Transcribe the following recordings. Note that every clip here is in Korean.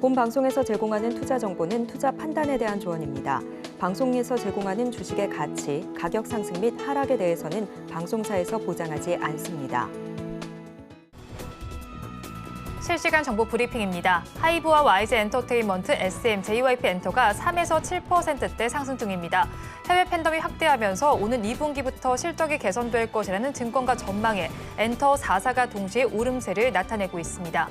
본 방송에서 제공하는 투자 정보는 투자 판단에 대한 조언입니다. 방송에서 제공하는 주식의 가치, 가격 상승 및 하락에 대해서는 방송사에서 보장하지 않습니다. 실시간 정보 브리핑입니다. 하이브와 YG 엔터테인먼트, SM, JYP 엔터가 3에서 7%대 상승 중입니다. 해외 팬덤이 확대하면서 오는 2분기부터 실적이 개선될 것이라는 증권가 전망에 엔터 4사가 동시에 오름세를 나타내고 있습니다.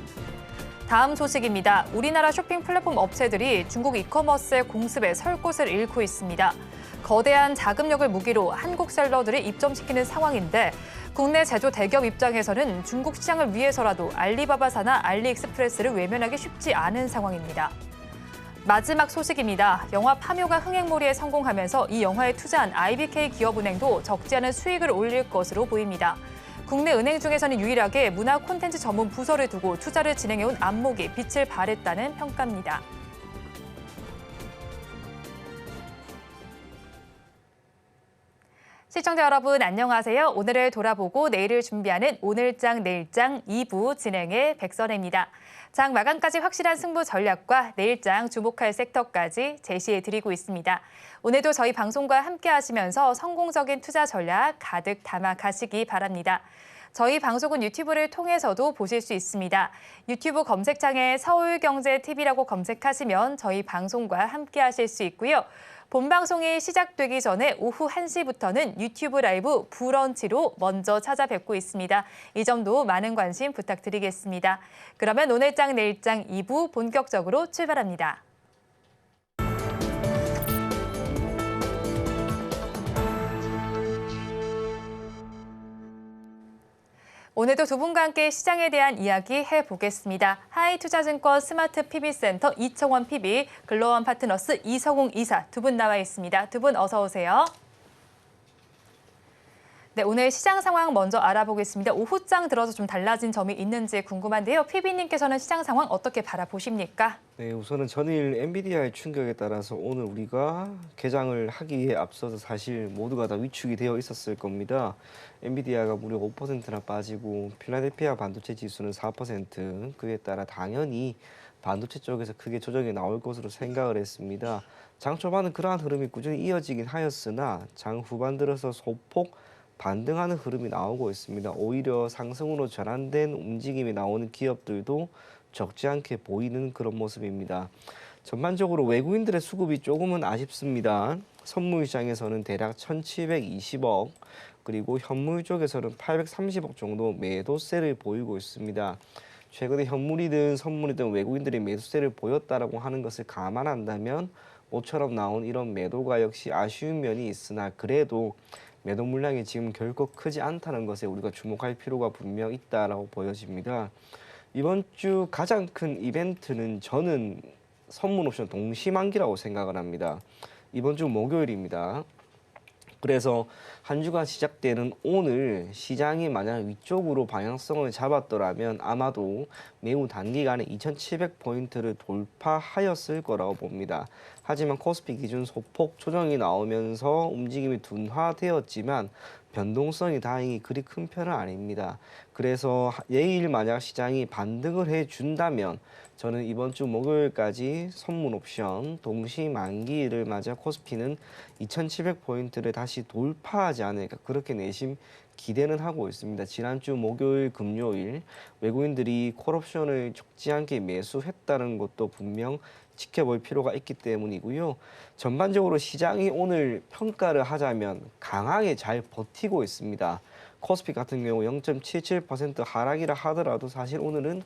다음 소식입니다. 우리나라 쇼핑 플랫폼 업체들이 중국 이커머스의 공습에 설 곳을 잃고 있습니다. 거대한 자금력을 무기로 한국 셀러들을 입점시키는 상황인데 국내 제조 대기업 입장에서는 중국 시장을 위해서라도 알리바바사나 알리익스프레스를 외면하기 쉽지 않은 상황입니다. 마지막 소식입니다. 영화 파묘가 흥행몰이에 성공하면서 이 영화에 투자한 IBK 기업은행도 적지 않은 수익을 올릴 것으로 보입니다. 국내 은행 중에서는 유일하게 문화 콘텐츠 전문 부서를 두고 투자를 진행해온 안목이 빛을 발했다는 평가입니다. 시청자 여러분 안녕하세요. 오늘을 돌아보고 내일을 준비하는 오늘장 내일장 2부 진행의 백선혜입니다. 장 마감까지 확실한 승부 전략과 내일장 주목할 섹터까지 제시해드리고 있습니다. 오늘도 저희 방송과 함께 하시면서 성공적인 투자 전략 가득 담아 가시기 바랍니다. 저희 방송은 유튜브를 통해서도 보실 수 있습니다. 유튜브 검색창에 서울경제TV라고 검색하시면 저희 방송과 함께 하실 수 있고요. 본 방송이 시작되기 전에 오후 1시부터는 유튜브 라이브 브런치로 먼저 찾아뵙고 있습니다. 이 점도 많은 관심 부탁드리겠습니다. 그러면 오늘장 내일장 2부 본격적으로 출발합니다. 오늘도 두 분과 함께 시장에 대한 이야기 해보겠습니다. 하이투자증권 스마트 PB센터 이청원 PB, 글로원 파트너스 이성웅 이사 두 분 나와 있습니다. 두 분 어서 오세요. 네, 오늘 시장 상황 먼저 알아보겠습니다. 오후장 들어서 좀 달라진 점이 있는지 궁금한데요. PB님께서는 시장 상황 어떻게 바라보십니까? 네, 우선은 전일 엔비디아의 충격에 따라서 오늘 우리가 개장을 하기에 앞서서 사실 모두가 다 위축이 되어 있었을 겁니다. 엔비디아가 무려 5%나 빠지고 필라델피아 반도체 지수는 4%, 그에 따라 당연히 반도체 쪽에서 크게 조정이 나올 것으로 생각을 했습니다. 장 초반은 그러한 흐름이 꾸준히 이어지긴 하였으나 장 후반 들어서 소폭 반등하는 흐름이 나오고 있습니다. 오히려 상승으로 전환된 움직임이 나오는 기업들도 적지 않게 보이는 그런 모습입니다. 전반적으로 외국인들의 수급이 조금은 아쉽습니다. 선물 시장에서는 대략 1,720억, 그리고 현물 쪽에서는 830억 정도 매도세를 보이고 있습니다. 최근에 현물이든 선물이든 외국인들이 매도세를 보였다라고 하는 것을 감안한다면 모처럼 나온 이런 매도가 역시 아쉬운 면이 있으나 그래도 매도 물량이 지금 결코 크지 않다는 것에 우리가 주목할 필요가 분명 있다라고 보여집니다. 이번 주 가장 큰 이벤트는 저는 선물 옵션 동시만기라고 생각을 합니다. 이번 주 목요일입니다. 그래서 한 주가 시작되는 오늘 시장이 만약 위쪽으로 방향성을 잡았더라면 아마도 매우 단기간에 2,700포인트를 돌파하였을 거라고 봅니다. 하지만 코스피 기준 소폭 조정이 나오면서 움직임이 둔화되었지만 변동성이 다행히 그리 큰 편은 아닙니다. 그래서 내일 만약 시장이 반등을 해준다면 저는 이번 주 목요일까지 선물 옵션 동시 만기를 맞아 코스피는 2,700포인트를 다시 돌파하지 않을까 그렇게 내심 기대는 하고 있습니다. 지난주 목요일, 금요일 외국인들이 콜옵션을 적지 않게 매수했다는 것도 분명 지켜볼 필요가 있기 때문이고요. 전반적으로 시장이 오늘 평가를 하자면 강하게 잘 버티고 있습니다. 코스피 같은 경우 0.77% 하락이라 하더라도 사실 오늘은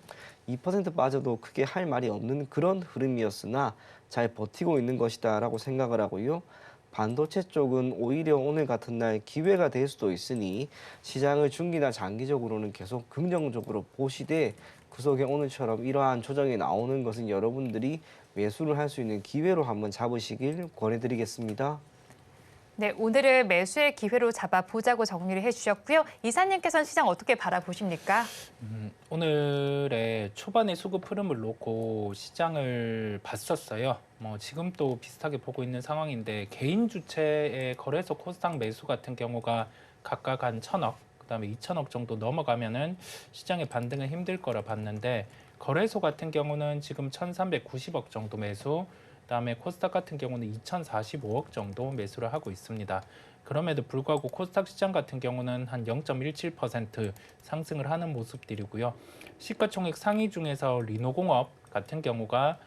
2% 빠져도 크게 할 말이 없는 그런 흐름이었으나 잘 버티고 있는 것이다라고 생각을 하고요. 반도체 쪽은 오히려 오늘 같은 날 기회가 될 수도 있으니 시장을 중기나 장기적으로는 계속 긍정적으로 보시되 그 속에 오늘처럼 이러한 조정이 나오는 것은 여러분들이 매수를 할 수 있는 기회로 한번 잡으시길 권해드리겠습니다. 네, 오늘을 매수의 기회로 잡아보자고 정리를 해주셨고요. 이사님께서는 시장 어떻게 바라보십니까? 오늘의 초반의 수급 흐름을 놓고 시장을 봤었어요. 지금 또 비슷하게 보고 있는 상황인데 개인 주체의 거래소 코스닥 매수 같은 경우가 각각 한 1,000억, 그다음에 2,000억 정도 넘어가면은 시장의 반등은 힘들 거라 봤는데 거래소 같은 경우는 지금 1,390억 정도 매수, 그다음에 코스닥 같은 경우는 2,045억 정도 매수를 하고 있습니다. 그럼에도 불구하고 코스닥 시장 같은 경우는 한 0.17% 상승을 하는 모습들이고요. 시가총액 상위 중에서 리노공업 같은 경우가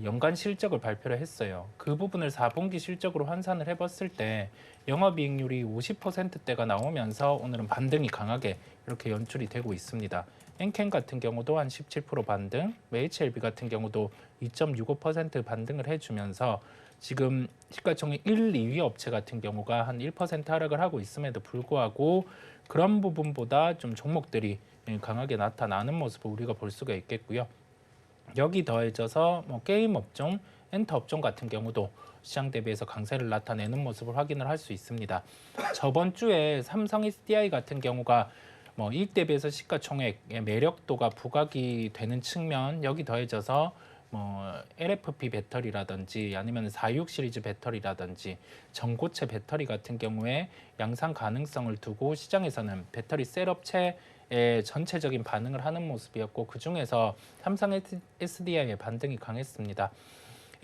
연간 실적을 발표를 했어요. 그 부분을 4분기 실적으로 환산을 해봤을 때 영업이익률이 50%대가 나오면서 오늘은 반등이 강하게 이렇게 연출이 되고 있습니다. 엔캔 같은 경우도 한 17% 반등, HLB 같은 경우도 2.65% 반등을 해주면서 지금 시가총액 1, 2위 업체 같은 경우가 한 1% 하락을 하고 있음에도 불구하고 그런 부분보다 좀 종목들이 강하게 나타나는 모습을 우리가 볼 수가 있겠고요. 여기 더해져서 게임 업종, 엔터 업종 같은 경우도 시장 대비해서 강세를 나타내는 모습을 확인을 할 수 있습니다. 저번 주에 삼성 SDI 같은 경우가 이익 대비해서 시가총액의 매력도가 부각이 되는 측면, 여기 더해져서 LFP 배터리라든지 아니면 46 시리즈 배터리라든지 전고체 배터리 같은 경우에 양산 가능성을 두고 시장에서는 배터리 셀업체의 전체적인 반응을 하는 모습이었고, 그중에서 삼성 SDI의 반등이 강했습니다.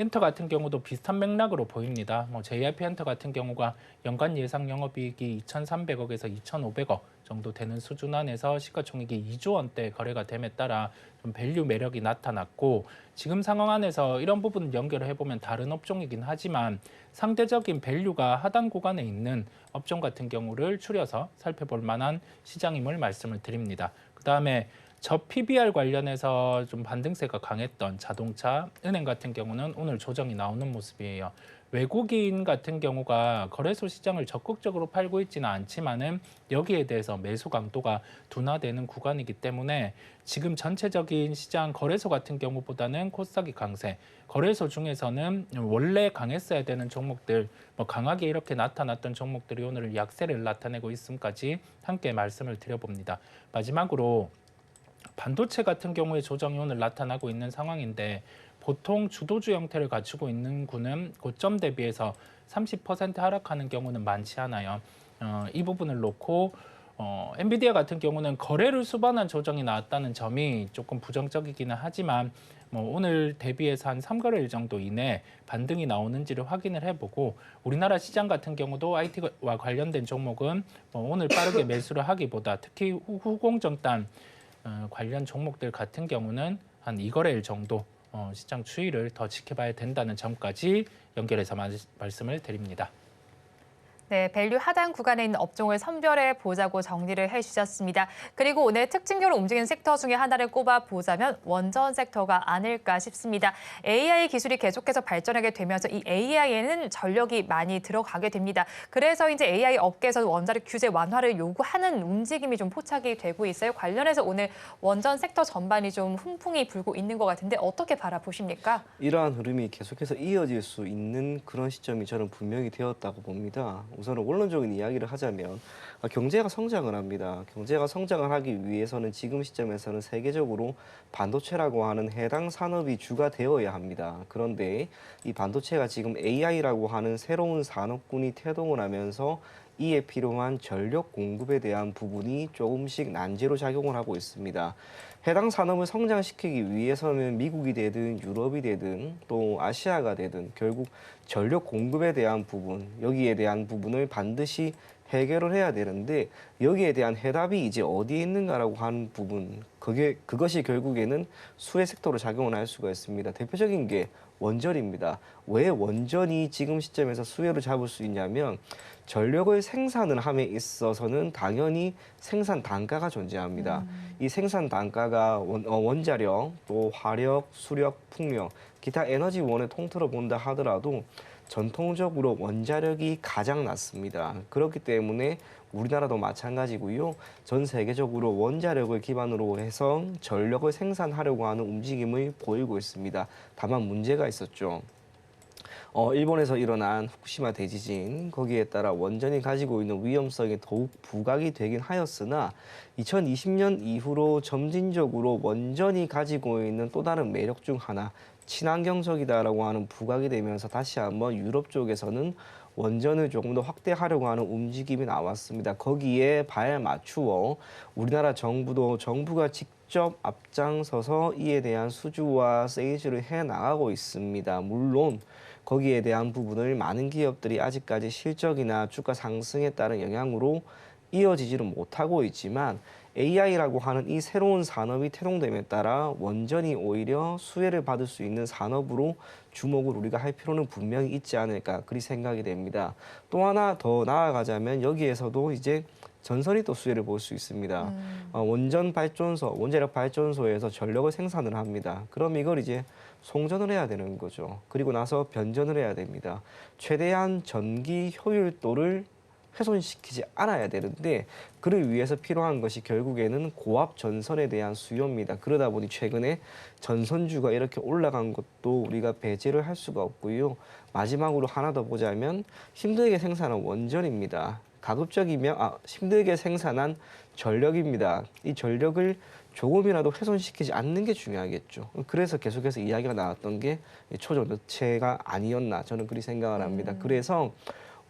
엔터 같은 경우도 비슷한 맥락으로 보입니다. JYP 엔터 같은 경우가 연간 예상 영업이익이 2,300억에서 2,500억 정도 되는 수준 안에서 시가총액이 2조 원대 거래가 됨에 따라 좀 밸류 매력이 나타났고, 지금 상황 안에서 이런 부분을 연결을 해보면 다른 업종이긴 하지만 상대적인 밸류가 하단 구간에 있는 업종 같은 경우를 추려서 살펴볼 만한 시장임을 말씀을 드립니다. 그 다음에 저 PBR 관련해서 좀 반등세가 강했던 자동차, 은행 같은 경우는 오늘 조정이 나오는 모습이에요. 외국인 같은 경우가 거래소 시장을 적극적으로 팔고 있지는 않지만은 여기에 대해서 매수 강도가 둔화되는 구간이기 때문에 지금 전체적인 시장 거래소 같은 경우보다는 코스닥이 강세, 거래소 중에서는 원래 강했어야 되는 종목들, 강하게 이렇게 나타났던 종목들이 오늘 약세를 나타내고 있음까지 함께 말씀을 드려봅니다. 마지막으로 반도체 같은 경우에 조정이 오늘 나타나고 있는 상황인데, 보통 주도주 형태를 갖추고 있는 구는 고점 대비해서 30% 하락하는 경우는 많지 않아요. 이 부분을 놓고 엔비디아 같은 경우는 거래를 수반한 조정이 나왔다는 점이 조금 부정적이기는 하지만 오늘 대비해서 한 3거래일 정도 이내 반등이 나오는지를 확인을 해보고, 우리나라 시장 같은 경우도 IT와 관련된 종목은 오늘 빠르게 매수를 하기보다 특히 후공정단 관련 종목들 같은 경우는 한 2거래일 정도 시장 추이를 더 지켜봐야 된다는 점까지 연결해서 말씀을 드립니다. 네, 밸류 하단 구간에 있는 업종을 선별해 보자고 정리를 해주셨습니다. 그리고 오늘 특징적으로 움직이는 섹터 중에 하나를 꼽아보자면 원전 섹터가 아닐까 싶습니다. AI 기술이 계속해서 발전하게 되면서 이 AI에는 전력이 많이 들어가게 됩니다. 그래서 이제 AI 업계에서 원자력 규제 완화를 요구하는 움직임이 좀 포착이 되고 있어요. 관련해서 오늘 원전 섹터 전반이 좀 훈풍이 불고 있는 것 같은데 어떻게 바라보십니까? 이러한 흐름이 계속해서 이어질 수 있는 그런 시점이 저는 분명히 되었다고 봅니다. 우선은 원론적인 이야기를 하자면 경제가 성장을 합니다. 경제가 성장을 하기 위해서는 지금 시점에서는 세계적으로 반도체라고 하는 해당 산업이 주가 되어야 합니다. 그런데 이 반도체가 지금 AI라고 하는 새로운 산업군이 태동을 하면서 이에 필요한 전력 공급에 대한 부분이 조금씩 난제로 작용을 하고 있습니다. 해당 산업을 성장시키기 위해서는 미국이 되든 유럽이 되든 또 아시아가 되든 결국 전력 공급에 대한 부분, 여기에 대한 부분을 반드시 해결을 해야 되는데, 여기에 대한 해답이 이제 어디에 있는가라고 하는 부분, 그것이 결국에는 수혜 섹터로 작용을 할 수가 있습니다. 대표적인 게 원전입니다. 왜 원전이 지금 시점에서 수혜를 잡을 수 있냐면, 전력을 생산을 함에 있어서는 당연히 생산 단가가 존재합니다. 이 생산 단가가 원자력, 또 화력, 수력, 풍력, 기타 에너지원을 통틀어 본다 하더라도 전통적으로 원자력이 가장 낮습니다. 그렇기 때문에 우리나라도 마찬가지고요. 전 세계적으로 원자력을 기반으로 해서 전력을 생산하려고 하는 움직임을 보이고 있습니다. 다만 문제가 있었죠. 일본에서 일어난 후쿠시마 대지진, 거기에 따라 원전이 가지고 있는 위험성이 더욱 부각이 되긴 하였으나 2020년 이후로 점진적으로 원전이 가지고 있는 또 다른 매력 중 하나, 친환경적이다라고 하는 부각이 되면서 다시 한번 유럽 쪽에서는 원전을 조금 더 확대하려고 하는 움직임이 나왔습니다. 거기에 발 맞추어 우리나라 정부가 직접 앞장서서 이에 대한 수주와 세일즈를 해 나가고 있습니다. 물론 거기에 대한 부분을 많은 기업들이 아직까지 실적이나 주가 상승에 따른 영향으로 이어지지를 못하고 있지만 AI라고 하는 이 새로운 산업이 태동됨에 따라 원전이 오히려 수혜를 받을 수 있는 산업으로 주목을 우리가 할 필요는 분명히 있지 않을까 그리 생각이 됩니다. 또 하나 더 나아가자면 여기에서도 이제 전선이 또 수혜를 볼 수 있습니다. 원전 발전소, 원자력 발전소에서 전력을 생산을 합니다. 그럼 이걸 이제 송전을 해야 되는 거죠. 그리고 나서 변전을 해야 됩니다. 최대한 전기 효율도를 훼손시키지 않아야 되는데 그를 위해서 필요한 것이 결국에는 고압 전선에 대한 수요입니다. 그러다 보니 최근에 전선주가 이렇게 올라간 것도 우리가 배제를 할 수가 없고요. 마지막으로 하나 더 보자면 힘들게 생산한 원전입니다. 가급적이면 힘들게 생산한 전력입니다. 이 전력을 조금이라도 훼손시키지 않는 게 중요하겠죠. 그래서 계속해서 이야기가 나왔던 게 초전도체가 아니었나 저는 그리 생각을 합니다. 그래서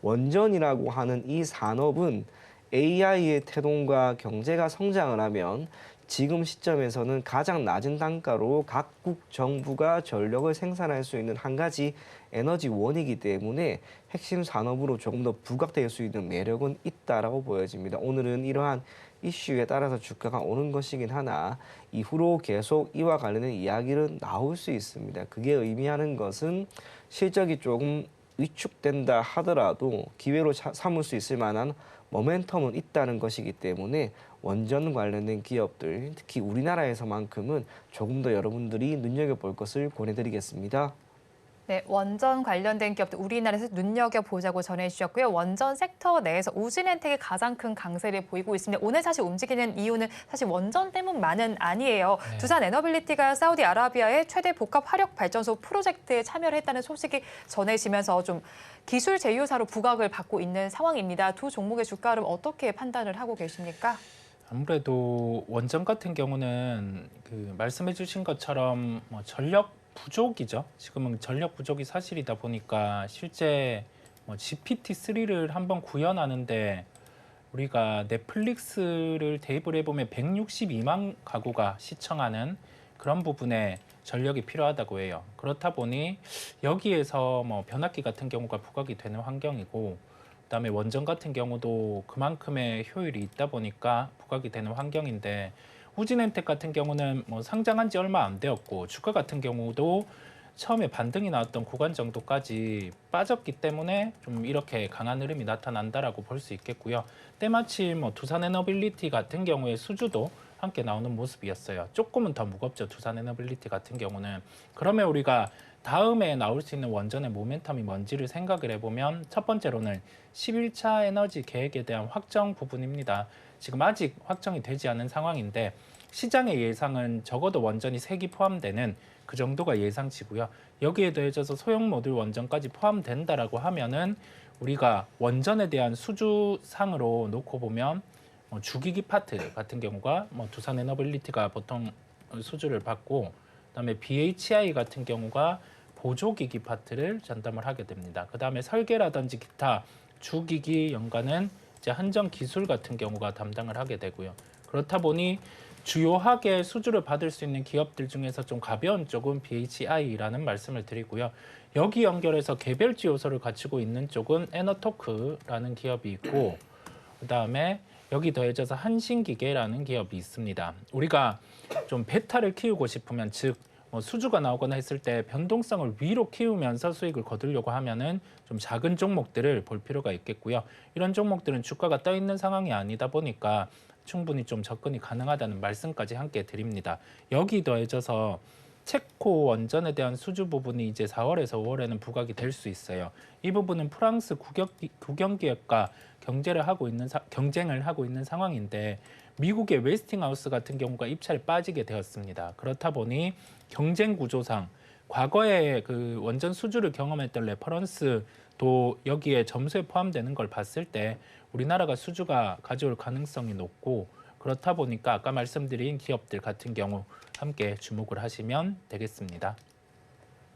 원전이라고 하는 이 산업은 AI의 태동과 경제가 성장을 하면 지금 시점에서는 가장 낮은 단가로 각국 정부가 전력을 생산할 수 있는 한 가지 에너지원이기 때문에 핵심 산업으로 조금 더 부각될 수 있는 매력은 있다라고 보여집니다. 오늘은 이러한 이슈에 따라서 주가가 오는 것이긴 하나 이후로 계속 이와 관련된 이야기는 나올 수 있습니다. 그게 의미하는 것은 실적이 조금 위축된다 하더라도 기회로 삼을 수 있을 만한 모멘텀은 있다는 것이기 때문에 원전 관련된 기업들, 특히 우리나라에서만큼은 조금 더 여러분들이 눈여겨볼 것을 권해드리겠습니다. 네, 원전 관련된 기업들 우리나라에서 눈여겨보자고 전해주셨고요. 원전 섹터 내에서 우진엔텍이 가장 큰 강세를 보이고 있습니다. 오늘 사실 움직이는 이유는 사실 원전 때문만은 아니에요. 네. 두산 에너빌리티가 사우디아라비아의 최대 복합 화력 발전소 프로젝트에 참여를 했다는 소식이 전해지면서 좀 기술 제휴사로 부각을 받고 있는 상황입니다. 두 종목의 주가 흐름 어떻게 판단을 하고 계십니까? 아무래도 원전 같은 경우는 그 말씀해주신 것처럼 뭐 전력 부족이죠. 지금은 전력 부족이 사실이다 보니까 실제 뭐 GPT-3를 한번 구현하는데 우리가 넷플릭스를 대입을 해보면 162만 가구가 시청하는 그런 부분에 전력이 필요하다고 해요. 그렇다 보니 여기에서 뭐 변압기 같은 경우가 부각이 되는 환경이고 그다음에 원전 같은 경우도 그만큼의 효율이 있다 보니까 부각이 되는 환경인데 우진엔텍 같은 경우는 뭐 상장한 지 얼마 안 되었고 주가 같은 경우도 처음에 반등이 나왔던 구간 정도까지 빠졌기 때문에 좀 이렇게 강한 흐름이 나타난다라고 볼 수 있겠고요. 때마침 뭐 두산에너빌리티 같은 경우에 수주도 함께 나오는 모습이었어요. 조금은 더 무겁죠. 두산에너빌리티 같은 경우는. 그러면 우리가 다음에 나올 수 있는 원전의 모멘텀이 뭔지를 생각을 해보면 첫 번째로는 11차 에너지 계획에 대한 확정 부분입니다. 지금 아직 확정이 되지 않은 상황인데 시장의 예상은 적어도 원전이 3기 포함되는 그 정도가 예상치고요. 여기에 더해져서 소형 모듈 원전까지 포함된다라고 하면은 우리가 원전에 대한 수주상으로 놓고 보면 주기기 파트 같은 경우가 두산에너빌리티가 보통 수주를 받고 그다음에 BHI 같은 경우가 보조기기 파트를 전담을 하게 됩니다. 그다음에 설계라든지 기타 주기기 연관은 이제 한정 기술 같은 경우가 담당을 하게 되고요. 그렇다 보니 주요하게 수주를 받을 수 있는 기업들 중에서 좀 가벼운 쪽은 BHI라는 말씀을 드리고요. 여기 연결해서 개별지 요소를 갖추고 있는 쪽은 에너토크라는 기업이 있고 그다음에 여기 더해져서 한신기계라는 기업이 있습니다. 우리가 좀 베타를 키우고 싶으면 즉 수주가 나오거나 했을 때 변동성을 위로 키우면서 수익을 거두려고 하면은 좀 작은 종목들을 볼 필요가 있겠고요. 이런 종목들은 주가가 떠 있는 상황이 아니다 보니까 충분히 좀 접근이 가능하다는 말씀까지 함께 드립니다. 여기 더해져서 체코 원전에 대한 수주 부분이 이제 4월에서 5월에는 부각이 될 수 있어요. 이 부분은 프랑스 국영기업과 경쟁을 하고 있는 상황인데 미국의 웨스팅하우스 같은 경우가 입찰에 빠지게 되었습니다. 그렇다 보니 경쟁 구조상 과거에 그 원전 수주를 경험했던 레퍼런스도 여기에 점수에 포함되는 걸 봤을 때 우리나라가 수주가 가져올 가능성이 높고 그렇다 보니까 아까 말씀드린 기업들 같은 경우 함께 주목을 하시면 되겠습니다.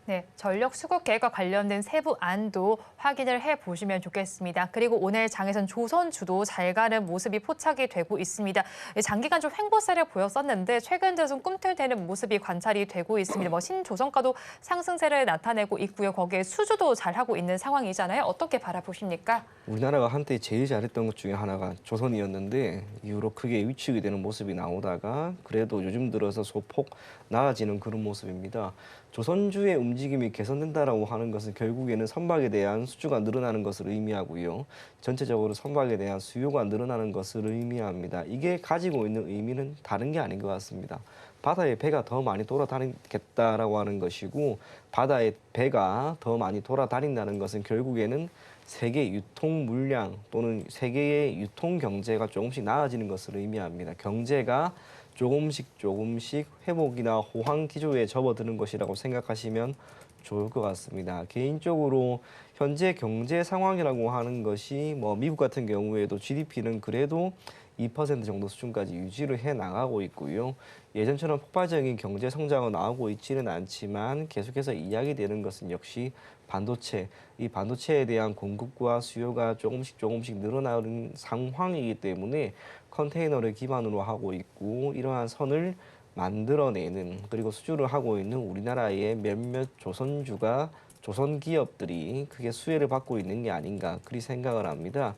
네, 전력 수급 계획과 관련된 세부 안도 확인을 해보시면 좋겠습니다. 그리고 오늘 장에선 조선주도 잘 가는 모습이 포착이 되고 있습니다. 장기간 좀 횡보세를 보였었는데 최근 들어 좀 꿈틀대는 모습이 관찰이 되고 있습니다. 신조선가도 상승세를 나타내고 있고요. 거기에 수주도 잘하고 있는 상황이잖아요. 어떻게 바라보십니까? 우리나라가 한때 제일 잘했던 것 중에 하나가 조선이었는데 이후로 크게 위축이 되는 모습이 나오다가 그래도 요즘 들어서 소폭 나아지는 그런 모습입니다. 조선주의 움직임이 개선된다라고 하는 것은 결국에는 선박에 대한 수주가 늘어나는 것을 의미하고요. 전체적으로 선박에 대한 수요가 늘어나는 것을 의미합니다. 이게 가지고 있는 의미는 다른 게 아닌 것 같습니다. 바다에 배가 더 많이 돌아다니겠다라고 하는 것이고 바다에 배가 더 많이 돌아다닌다는 것은 결국에는 세계 유통 물량 또는 세계의 유통 경제가 조금씩 나아지는 것을 의미합니다. 경제가 조금씩 회복이나 호황 기조에 접어드는 것이라고 생각하시면 좋을 것 같습니다. 개인적으로 현재 경제 상황이라고 하는 것이 미국 같은 경우에도 GDP는 그래도 2% 정도 수준까지 유지를 해 나가고 있고요. 예전처럼 폭발적인 경제 성장은 나오고 있지는 않지만 계속해서 이야기되는 것은 역시 반도체, 이 반도체에 대한 공급과 수요가 조금씩 늘어나는 상황이기 때문에 컨테이너를 기반으로 하고 있고 이러한 선을 만들어내는 그리고 수주를 하고 있는 우리나라의 몇몇 조선 기업들이 크게 수혜를 받고 있는 게 아닌가 그리 생각을 합니다.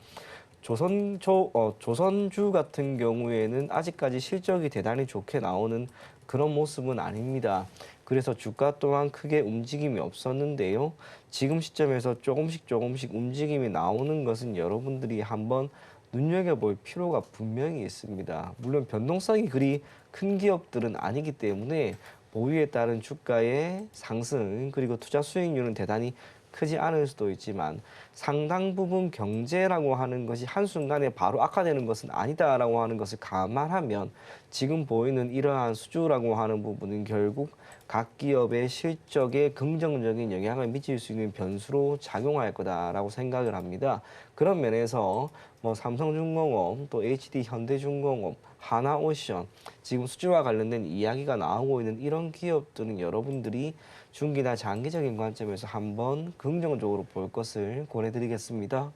조선주 같은 경우에는 아직까지 실적이 대단히 좋게 나오는 그런 모습은 아닙니다. 그래서 주가 또한 크게 움직임이 없었는데요. 지금 시점에서 조금씩 움직임이 나오는 것은 여러분들이 한번 눈여겨볼 필요가 분명히 있습니다. 물론 변동성이 그리 큰 기업들은 아니기 때문에 보유에 따른 주가의 상승 그리고 투자 수익률은 대단히 크지 않을 수도 있지만 상당 부분 경제라고 하는 것이 한순간에 바로 악화되는 것은 아니다라고 하는 것을 감안하면 지금 보이는 이러한 수주라고 하는 부분은 결국 각 기업의 실적에 긍정적인 영향을 미칠 수 있는 변수로 작용할 거다라고 생각을 합니다. 그런 면에서 삼성중공업, 또 HD 현대중공업, 하나오션 지금 수주와 관련된 이야기가 나오고 있는 이런 기업들은 여러분들이 중기나 장기적인 관점에서 한번 긍정적으로 볼 것을 권해드리겠습니다.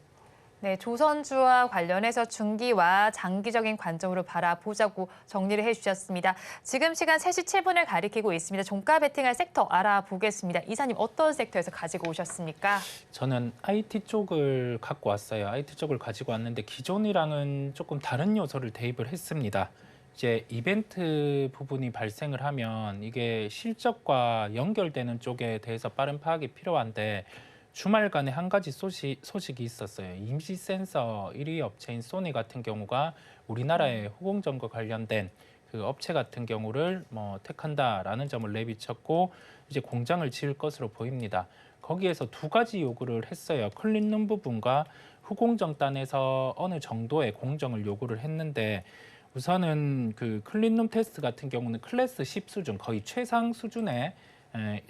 네, 조선주와 관련해서 중기와 장기적인 관점으로 바라보자고 정리를 해주셨습니다. 지금 시간 3시 7분을 가리키고 있습니다. 종가 베팅할 섹터 알아보겠습니다. 이사님 어떤 섹터에서 가지고 오셨습니까? 저는 IT 쪽을 갖고 왔어요. IT 쪽을 가지고 왔는데 기존이랑은 조금 다른 요소를 대입을 했습니다. 이제 이벤트 부분이 발생을 하면 이게 실적과 연결되는 쪽에 대해서 빠른 파악이 필요한데 주말간에 한 가지 소식이 있었어요. 임시 센서 1위 업체인 소니 같은 경우가 우리나라의 후공정과 관련된 그 업체 같은 경우를 택한다라는 점을 내비쳤고 이제 공장을 지을 것으로 보입니다. 거기에서 두 가지 요구를 했어요. 클린룸 부분과 후공정단에서 어느 정도의 공정을 요구를 했는데 우선은 그 클린룸 테스트 같은 경우는 클래스 10 수준, 거의 최상 수준의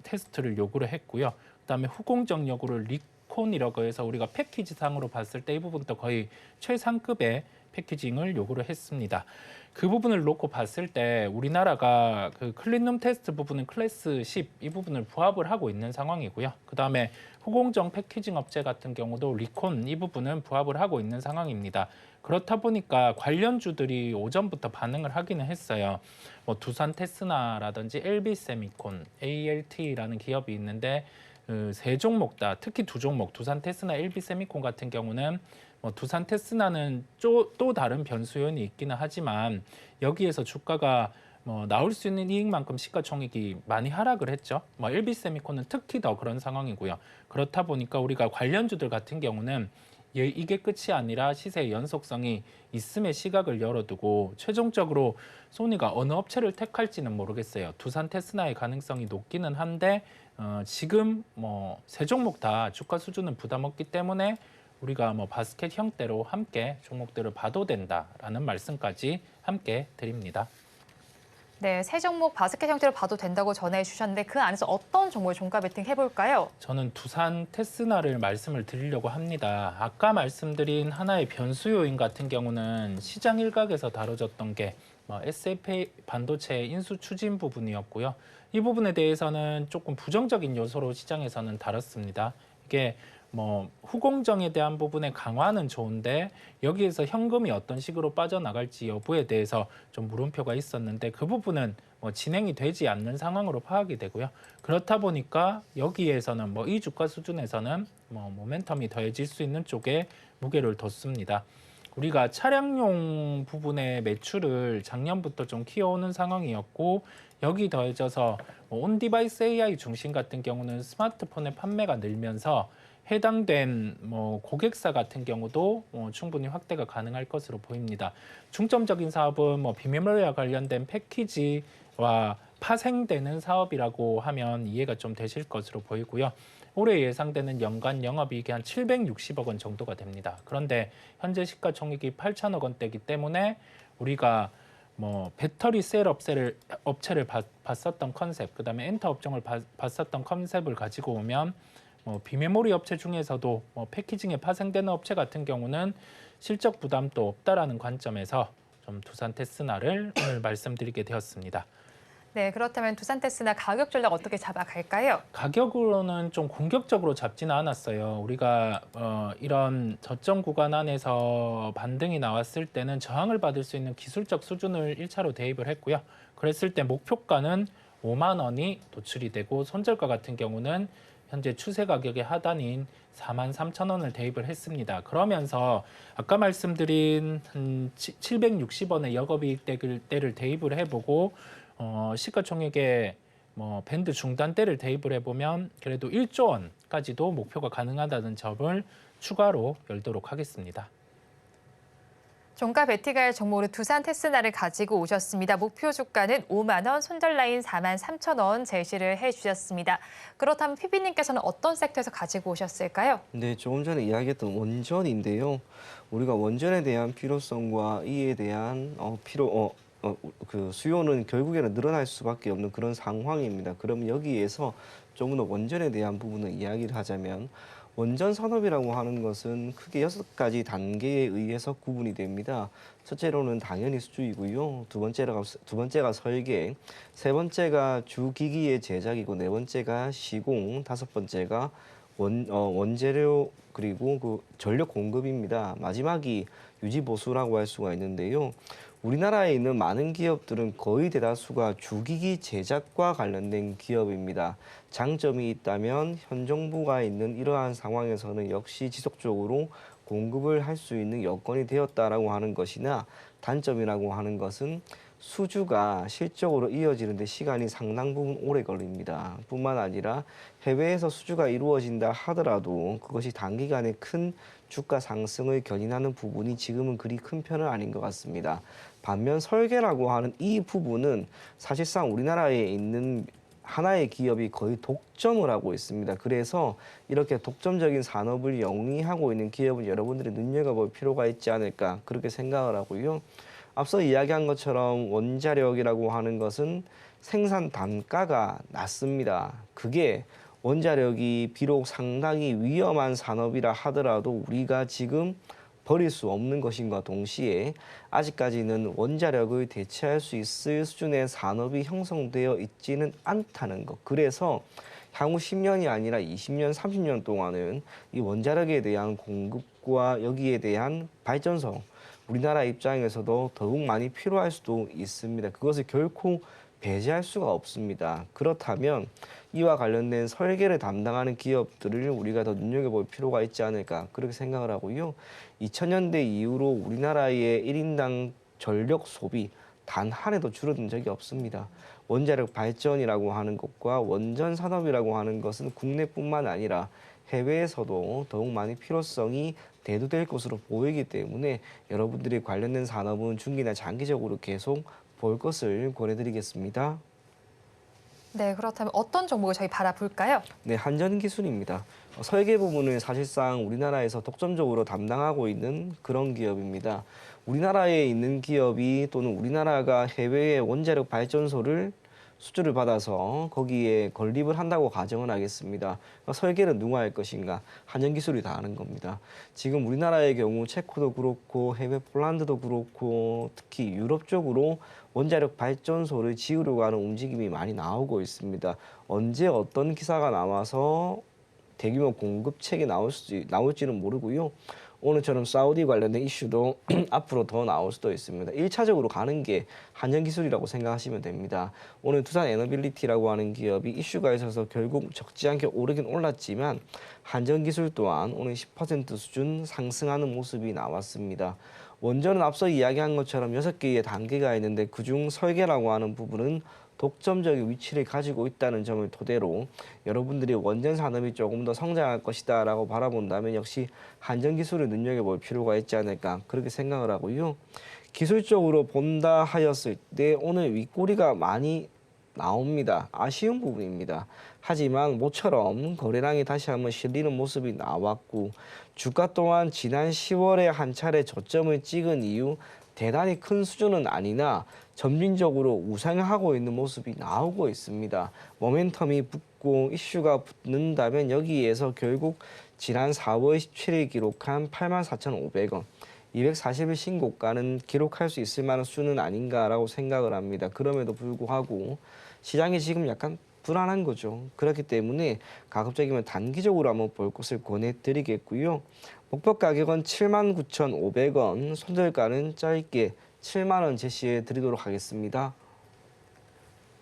테스트를 요구를 했고요. 그다음에 후공정 요구를 리콘이라고 해서 우리가 패키지상으로 봤을 때 이 부분도 거의 최상급의 패키징을 요구를 했습니다. 그 부분을 놓고 봤을 때 우리나라가 그 클린룸 테스트 부분은 클래스 10 이 부분을 부합을 하고 있는 상황이고요. 그다음에 후공정 패키징 업체 같은 경우도 리콘 이 부분은 부합을 하고 있는 상황입니다. 그렇다 보니까 관련주들이 오전부터 반응을 하기는 했어요. 두산 테스나라든지 LB세미콘, ALT라는 기업이 있는데 세 종목 다 특히 두 종목 두산 테스나, LB세미콘 같은 경우는 두산 테스나는 또 다른 변수 요인이 있기는 하지만 여기에서 주가가 나올 수 있는 이익만큼 시가총액이 많이 하락을 했죠. LB세미콘은 특히 더 그런 상황이고요. 그렇다 보니까 우리가 관련주들 같은 경우는 이게 끝이 아니라 시세의 연속성이 있음의 시각을 열어두고 최종적으로 소니가 어느 업체를 택할지는 모르겠어요. 두산 테스나의 가능성이 높기는 한데 지금 세 종목 다 주가 수준은 부담 없기 때문에 우리가 바스켓 형태로 함께 종목들을 봐도 된다라는 말씀까지 함께 드립니다. 네, 세 종목 바스켓 형태로 봐도 된다고 전해주셨는데 그 안에서 어떤 종목을 종가 베팅 해볼까요? 저는 두산 테스나를 말씀을 드리려고 합니다. 아까 말씀드린 하나의 변수 요인 같은 경우는 시장 일각에서 다뤄졌던 게 SF 반도체 인수 추진 부분이었고요. 이 부분에 대해서는 조금 부정적인 요소로 시장에서는 다뤘습니다. 이게 후공정에 대한 부분의 강화는 좋은데 여기에서 현금이 어떤 식으로 빠져나갈지 여부에 대해서 좀 물음표가 있었는데 그 부분은 진행이 되지 않는 상황으로 파악이 되고요. 그렇다 보니까 여기에서는 이 주가 수준에서는 모멘텀이 더해질 수 있는 쪽에 무게를 뒀습니다. 우리가 차량용 부분의 매출을 작년부터 좀 키워오는 상황이었고 여기 더해져서 온디바이스 AI 중심 같은 경우는 스마트폰의 판매가 늘면서 해당된 고객사 같은 경우도 충분히 확대가 가능할 것으로 보입니다. 중점적인 사업은 비메모리와 관련된 패키지와 파생되는 사업이라고 하면 이해가 좀 되실 것으로 보이고요. 올해 예상되는 연간 영업이익이 한 760억 원 정도가 됩니다. 그런데 현재 시가총액이 8천억 원대이기 때문에 우리가 배터리 셀 업체를 봤었던 컨셉, 그다음에 엔터 업종을 봤었던 컨셉을 가지고 오면 비메모리 업체 중에서도 패키징에 파생되는 업체 같은 경우는 실적 부담도 없다라는 관점에서 좀 두산 테스나를 오늘 말씀드리게 되었습니다. 네, 그렇다면 두산 테스나 가격 전략 어떻게 잡아갈까요? 가격으로는 좀 공격적으로 잡지는 않았어요. 우리가 이런 저점 구간 안에서 반등이 나왔을 때는 저항을 받을 수 있는 기술적 수준을 1차로 대입을 했고요. 그랬을 때 목표가는 5만 원이 도출이 되고 손절가 같은 경우는 현재 추세 가격의 하단인 4만 3천 원을 대입을 했습니다. 그러면서 아까 말씀드린 760원의 영업이익대를 대입을 해보고 시가총액의 밴드 중단대를 대입을 해보면 그래도 1조 원까지도 목표가 가능하다는 점을 추가로 열도록 하겠습니다. 종가 베팅할 종목으로 두산 테스나를 가지고 오셨습니다. 목표 주가는 5만 원, 손절 라인 4만 3천 원 제시를 해주셨습니다. 그렇다면 PB님께서는 어떤 섹터에서 가지고 오셨을까요? 네, 조금 전에 이야기했던 원전인데요. 우리가 원전에 대한 필요성과 이에 대한 그 수요는 결국에는 늘어날 수밖에 없는 그런 상황입니다. 그럼 여기에서 조금 더 원전에 대한 부분을 이야기를 하자면 원전 산업이라고 하는 것은 크게 6가지 단계에 의해서 구분이 됩니다. 첫째로는 당연히 수주이고요. 두 번째가 설계, 세 번째가 주기기의 제작이고 네 번째가 시공, 다섯 번째가 원재료 그리고 그 전력 공급입니다. 마지막이 유지 보수라고 할 수가 있는데요. 우리나라에 있는 많은 기업들은 거의 대다수가 주기기 제작과 관련된 기업입니다. 장점이 있다면 현 정부가 있는 이러한 상황에서는 역시 지속적으로 공급을 할 수 있는 여건이 되었다라고 하는 것이나 단점이라고 하는 것은 수주가 실적으로 이어지는데 시간이 상당 부분 오래 걸립니다. 뿐만 아니라 해외에서 수주가 이루어진다 하더라도 그것이 단기간에 큰 주가 상승을 견인하는 부분이 지금은 그리 큰 편은 아닌 것 같습니다. 반면 설계라고 하는 이 부분은 사실상 우리나라에 있는 하나의 기업이 거의 독점을 하고 있습니다. 그래서 이렇게 독점적인 산업을 영위하고 있는 기업은 여러분들이 눈여겨볼 필요가 있지 않을까 그렇게 생각을 하고요. 앞서 이야기한 것처럼 원자력이라고 하는 것은 생산 단가가 낮습니다. 그게 원자력이 비록 상당히 위험한 산업이라 하더라도 우리가 지금 버릴 수 없는 것인과 동시에 아직까지는 원자력을 대체할 수 있을 수준의 산업이 형성되어 있지는 않다는 것. 그래서 향후 10년이 아니라 20년, 30년 동안은 이 원자력에 대한 공급과 여기에 대한 발전소, 우리나라 입장에서도 더욱 많이 필요할 수도 있습니다. 그것을 결코 배제할 수가 없습니다. 그렇다면 이와 관련된 설계를 담당하는 기업들을 우리가 더 눈여겨볼 필요가 있지 않을까 그렇게 생각을 하고요. 2000년대 이후로 우리나라의 1인당 전력 소비 단 한 해도 줄어든 적이 없습니다. 원자력 발전이라고 하는 것과 원전 산업이라고 하는 것은 국내뿐만 아니라 해외에서도 더욱 많이 필요성이 대두될 것으로 보이기 때문에 여러분들이 관련된 산업은 중기나 장기적으로 계속 볼 것을 권해드리겠습니다. 네, 그렇다면 어떤 종목을 저희 바라볼까요? 네, 한전기술입니다. 설계 부분을 사실상 우리나라에서 독점적으로 담당하고 있는 그런 기업입니다. 우리나라에 있는 기업이 또는 우리나라가 해외의 원자력 발전소를 수주를 받아서 거기에 건립을 한다고 가정을 하겠습니다. 설계는 누가 할 것인가? 한전기술이 다 하는 겁니다. 지금 우리나라의 경우 체코도 그렇고 해외 폴란드도 그렇고 특히 유럽 쪽으로 원자력 발전소를 지으려고 하는 움직임이 많이 나오고 있습니다. 언제 어떤 기사가 나와서 대규모 공급책이 나올지는 모르고요. 오늘처럼 사우디 관련된 이슈도 앞으로 더 나올 수도 있습니다. 1차적으로 가는 게 한전기술이라고 생각하시면 됩니다. 오늘 두산 에너빌리티라고 하는 기업이 이슈가 있어서 결국 적지 않게 오르긴 올랐지만 한전기술 또한 오늘 10% 수준 상승하는 모습이 나왔습니다. 원전은 앞서 이야기한 것처럼 6개의 단계가 있는데 그중 설계라고 하는 부분은 독점적인 위치를 가지고 있다는 점을 토대로 여러분들이 원전 산업이 조금 더 성장할 것이다 라고 바라본다면 역시 한전기술을 눈여겨볼 필요가 있지 않을까 그렇게 생각을 하고요. 기술적으로 본다 하였을 때 오늘 윗꼬리가 많이 나옵니다. 아쉬운 부분입니다. 하지만 모처럼 거래량이 다시 한번 실리는 모습이 나왔고 주가 또한 지난 10월에 한 차례 저점을 찍은 이후 대단히 큰 수준은 아니나 점진적으로 우상하고 있는 모습이 나오고 있습니다. 모멘텀이 붙고 이슈가 붙는다면 여기에서 결국 지난 4월 17일 기록한 84,500원, 240일 신고가는 기록할 수 있을 만한 수준은 아닌가라고 생각을 합니다. 그럼에도 불구하고 시장이 지금 약간 불안한 거죠. 그렇기 때문에 가급적이면 단기적으로 한번 볼 것을 권해드리겠고요. 목표 가격은 79,500원, 손절가는 짧게 7만 원 제시해 드리도록 하겠습니다.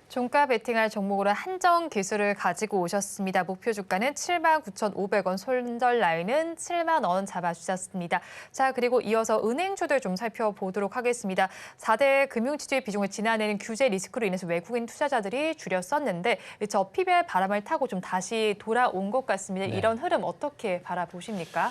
종가 베팅할 종목으로 한정 기술을 가지고 오셨습니다. 목표 주가는 79,500원, 손절 라인은 7만 원 잡아주셨습니다. 자, 그리고 이어서 은행주들 좀 살펴보도록 하겠습니다. 4대 금융지주의 비중을 지난해는 규제 리스크로 인해서 외국인 투자자들이 줄였었는데 저핍의 바람을 타고 좀 다시 돌아온 것 같습니다. 네. 이런 흐름 어떻게 바라보십니까?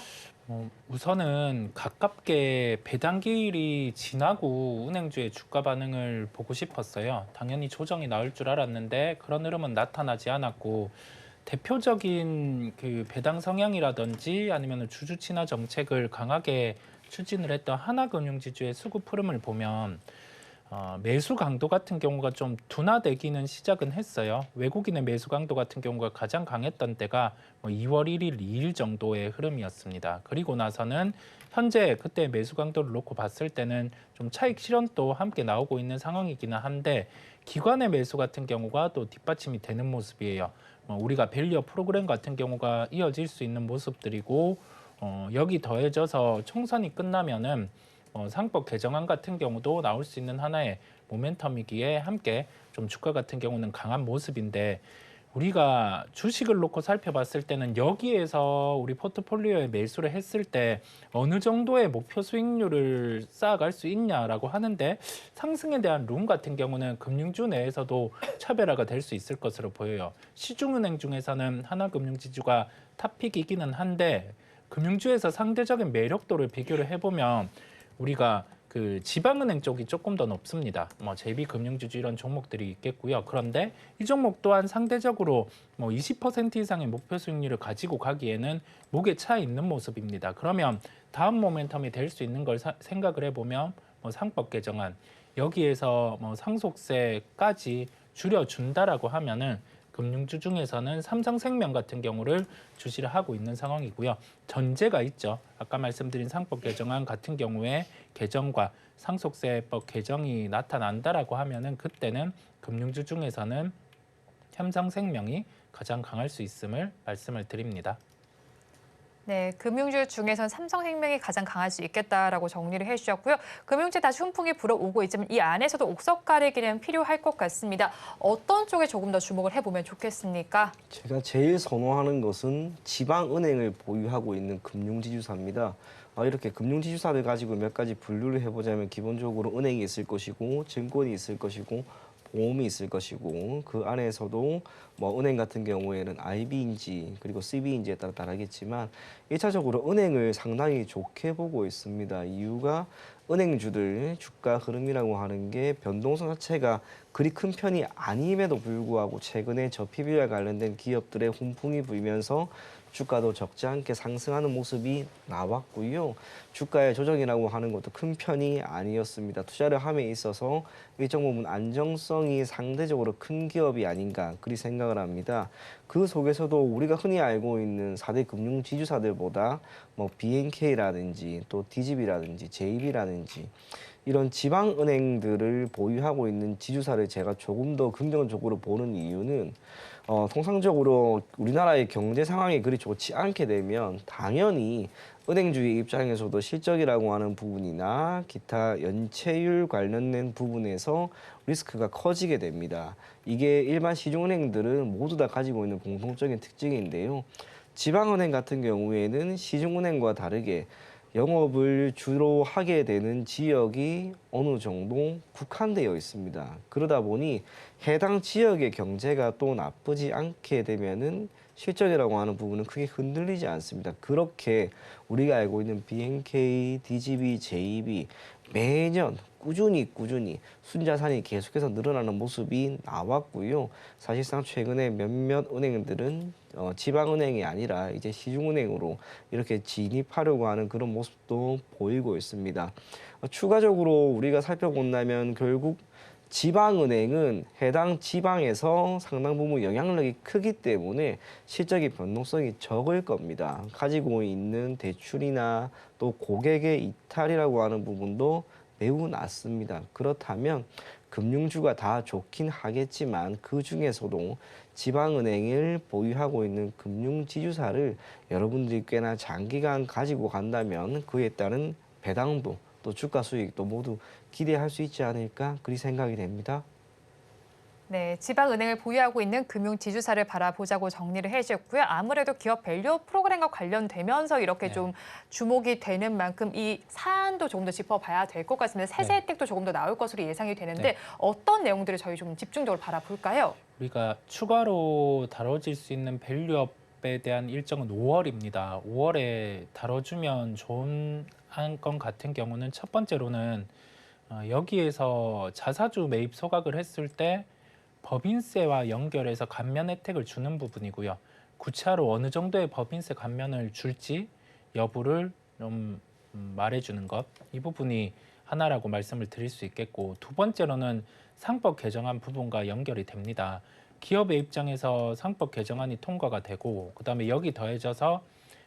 우선은 가깝게 배당기일이 지나고 은행주의 주가 반응을 보고 싶었어요. 당연히 조정이 나올 줄 알았는데 그런 흐름은 나타나지 않았고 대표적인 그 배당 성향이라든지 아니면 주주 친화 정책을 강하게 추진을 했던 하나금융지주의 수급 흐름을 보면 매수 강도 같은 경우가 좀 둔화되기는 시작은 했어요. 외국인의 매수 강도 같은 경우가 가장 강했던 때가 2월 1일, 2일 정도의 흐름이었습니다. 그리고 나서는 현재 그때 매수 강도를 놓고 봤을 때는 좀 차익 실현도 함께 나오고 있는 상황이기는 한데 기관의 매수 같은 경우가 또 뒷받침이 되는 모습이에요. 우리가 밸류어 프로그램 같은 경우가 이어질 수 있는 모습들이고 여기 더해져서 총선이 끝나면은 상법 개정안 같은 경우도 나올 수 있는 하나의 모멘텀이기에 함께 좀 주가 같은 경우는 강한 모습인데 우리가 주식을 놓고 살펴봤을 때는 여기에서 우리 포트폴리오에 매수를 했을 때 어느 정도의 목표 수익률을 쌓아갈 수 있냐라고 하는데 상승에 대한 룸 같은 경우는 금융주 내에서도 차별화가 될 수 있을 것으로 보여요. 시중은행 중에서는 하나금융지주가 탑픽이기는 한데 금융주에서 상대적인 매력도를 비교를 해보면 우리가 그 지방은행 쪽이 조금 더 높습니다. JB금융지주 이런 종목들이 있겠고요. 그런데 이 종목 또한 상대적으로 20% 이상의 목표 수익률을 가지고 가기에는 목에 차 있는 모습입니다. 그러면 다음 모멘텀이 될 수 있는 걸 생각을 해보면 상법 개정안 여기에서 상속세까지 줄여준다라고 하면은 금융주 중에서는 삼성생명 같은 경우를 주시를 하고 있는 상황이고요. 전제가 있죠. 아까 말씀드린 상법 개정안 같은 경우에 개정과 상속세법 개정이 나타난다라고 하면은 그때는 금융주 중에서는 삼성생명이 가장 강할 수 있음을 말씀을 드립니다. 네, 금융주 중에선 삼성생명이 가장 강할 수 있겠다라고 정리를 해주셨고요. 금융주에 다시 훈풍이 불어오고 있지만 이 안에서도 옥석 가리기는 필요할 것 같습니다. 어떤 쪽에 조금 더 주목을 해보면 좋겠습니까? 제가 제일 선호하는 것은 지방은행을 보유하고 있는 금융지주사입니다. 이렇게 금융지주사를 가지고 몇 가지 분류를 해보자면 기본적으로 은행이 있을 것이고 증권이 있을 것이고 보험이 있을 것이고 그 안에서도 은행 같은 경우에는 IB인지 그리고 CB인지에 따라 다르겠지만 1차적으로 은행을 상당히 좋게 보고 있습니다. 이유가 은행주들 주가 흐름이라고 하는 게 변동성 자체가 그리 큰 편이 아님에도 불구하고 최근에 저PB와 관련된 기업들의 훈풍이 불면서 주가도 적지 않게 상승하는 모습이 나왔고요. 주가의 조정이라고 하는 것도 큰 편이 아니었습니다. 투자를 함에 있어서 일정 부분 안정성이 상대적으로 큰 기업이 아닌가 그리 생각을 합니다. 그 속에서도 우리가 흔히 알고 있는 4대 금융 지주사들보다 뭐 BNK라든지 또 DGB라든지 JB라든지 이런 지방은행들을 보유하고 있는 지주사를 제가 조금 더 긍정적으로 보는 이유는 통상적으로 우리나라의 경제 상황이 그리 좋지 않게 되면 당연히 은행주의 입장에서도 실적이라고 하는 부분이나 기타 연체율 관련된 부분에서 리스크가 커지게 됩니다. 이게 일반 시중은행들은 모두 다 가지고 있는 공통적인 특징인데요. 지방은행 같은 경우에는 시중은행과 다르게 영업을 주로 하게 되는 지역이 어느 정도 국한되어 있습니다. 그러다 보니 해당 지역의 경제가 또 나쁘지 않게 되면은 실적이라고 하는 부분은 크게 흔들리지 않습니다. 그렇게 우리가 알고 있는 BNK, DGB, JB 매년 꾸준히 순자산이 계속해서 늘어나는 모습이 나왔고요. 사실상 최근에 몇몇 은행들은 지방은행이 아니라 이제 시중은행으로 이렇게 진입하려고 하는 그런 모습도 보이고 있습니다. 추가적으로 우리가 살펴본다면 결국 지방은행은 해당 지방에서 상당 부분 영향력이 크기 때문에 실적의 변동성이 적을 겁니다. 가지고 있는 대출이나 또 고객의 이탈이라고 하는 부분도 매우 낮습니다. 그렇다면 금융주가 다 좋긴 하겠지만 그 중에서도 지방은행을 보유하고 있는 금융지주사를 여러분들이 꽤나 장기간 가지고 간다면 그에 따른 배당부 또 주가 수익도 모두 기대할 수 있지 않을까 그리 생각이 됩니다. 네, 지방은행을 보유하고 있는 금융지주사를 바라보자고 정리를 해주셨고요. 아무래도 기업 밸류 프로그램과 관련되면서 이렇게 좀 주목이 되는 만큼 이 사안도 조금 더 짚어봐야 될 것 같습니다. 세제 혜택도 조금 더 나올 것으로 예상이 되는데 어떤 내용들을 저희 좀 집중적으로 바라볼까요? 우리가 추가로 다뤄질 수 있는 밸류업에 대한 일정은 5월입니다. 5월에 다뤄주면 좋은 건 같은 경우는 첫 번째로는 여기에서 자사주 매입 소각을 했을 때 법인세와 연결해서 감면 혜택을 주는 부분이고요. 구체로 어느 정도의 법인세 감면을 줄지 여부를 좀 말해주는 것, 이 부분이 하나라고 말씀을 드릴 수 있겠고, 두 번째로는 상법 개정안 부분과 연결이 됩니다. 기업의 입장에서 상법 개정안이 통과가 되고 그다음에 여기 더해져서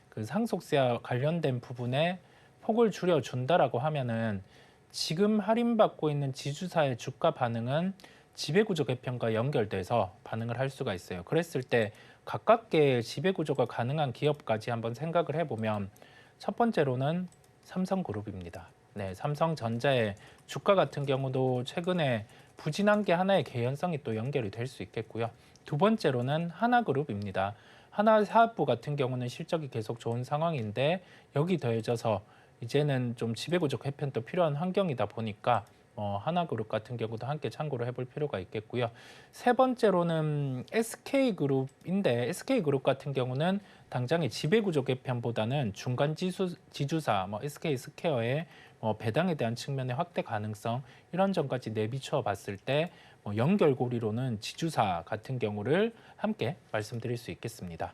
그 상속세와 관련된 부분에 폭을 줄여준다라고 하면은 지금 할인받고 있는 지주사의 주가 반응은 지배구조 개편과 연결돼서 반응을 할 수가 있어요. 그랬을 때 가깝게 지배구조가 가능한 기업까지 한번 생각을 해보면 첫 번째로는 삼성그룹입니다. 네, 삼성전자의 주가 같은 경우도 최근에 부진한 게 하나의 개연성이 또 연결이 될 수 있겠고요. 두 번째로는 하나그룹입니다. 하나사업부 같은 경우는 실적이 계속 좋은 상황인데 여기 더해져서 이제는 좀 지배구조 개편도 필요한 환경이다 보니까 하나그룹 같은 경우도 함께 참고를 해볼 필요가 있겠고요. 세 번째로는 SK그룹인데 SK그룹 같은 경우는 당장의 지배구조 개편보다는 중간 지주사 SK스퀘어의 배당에 대한 측면의 확대 가능성 이런 점까지 내비추어 봤을 때 연결고리로는 지주사 같은 경우를 함께 말씀드릴 수 있겠습니다.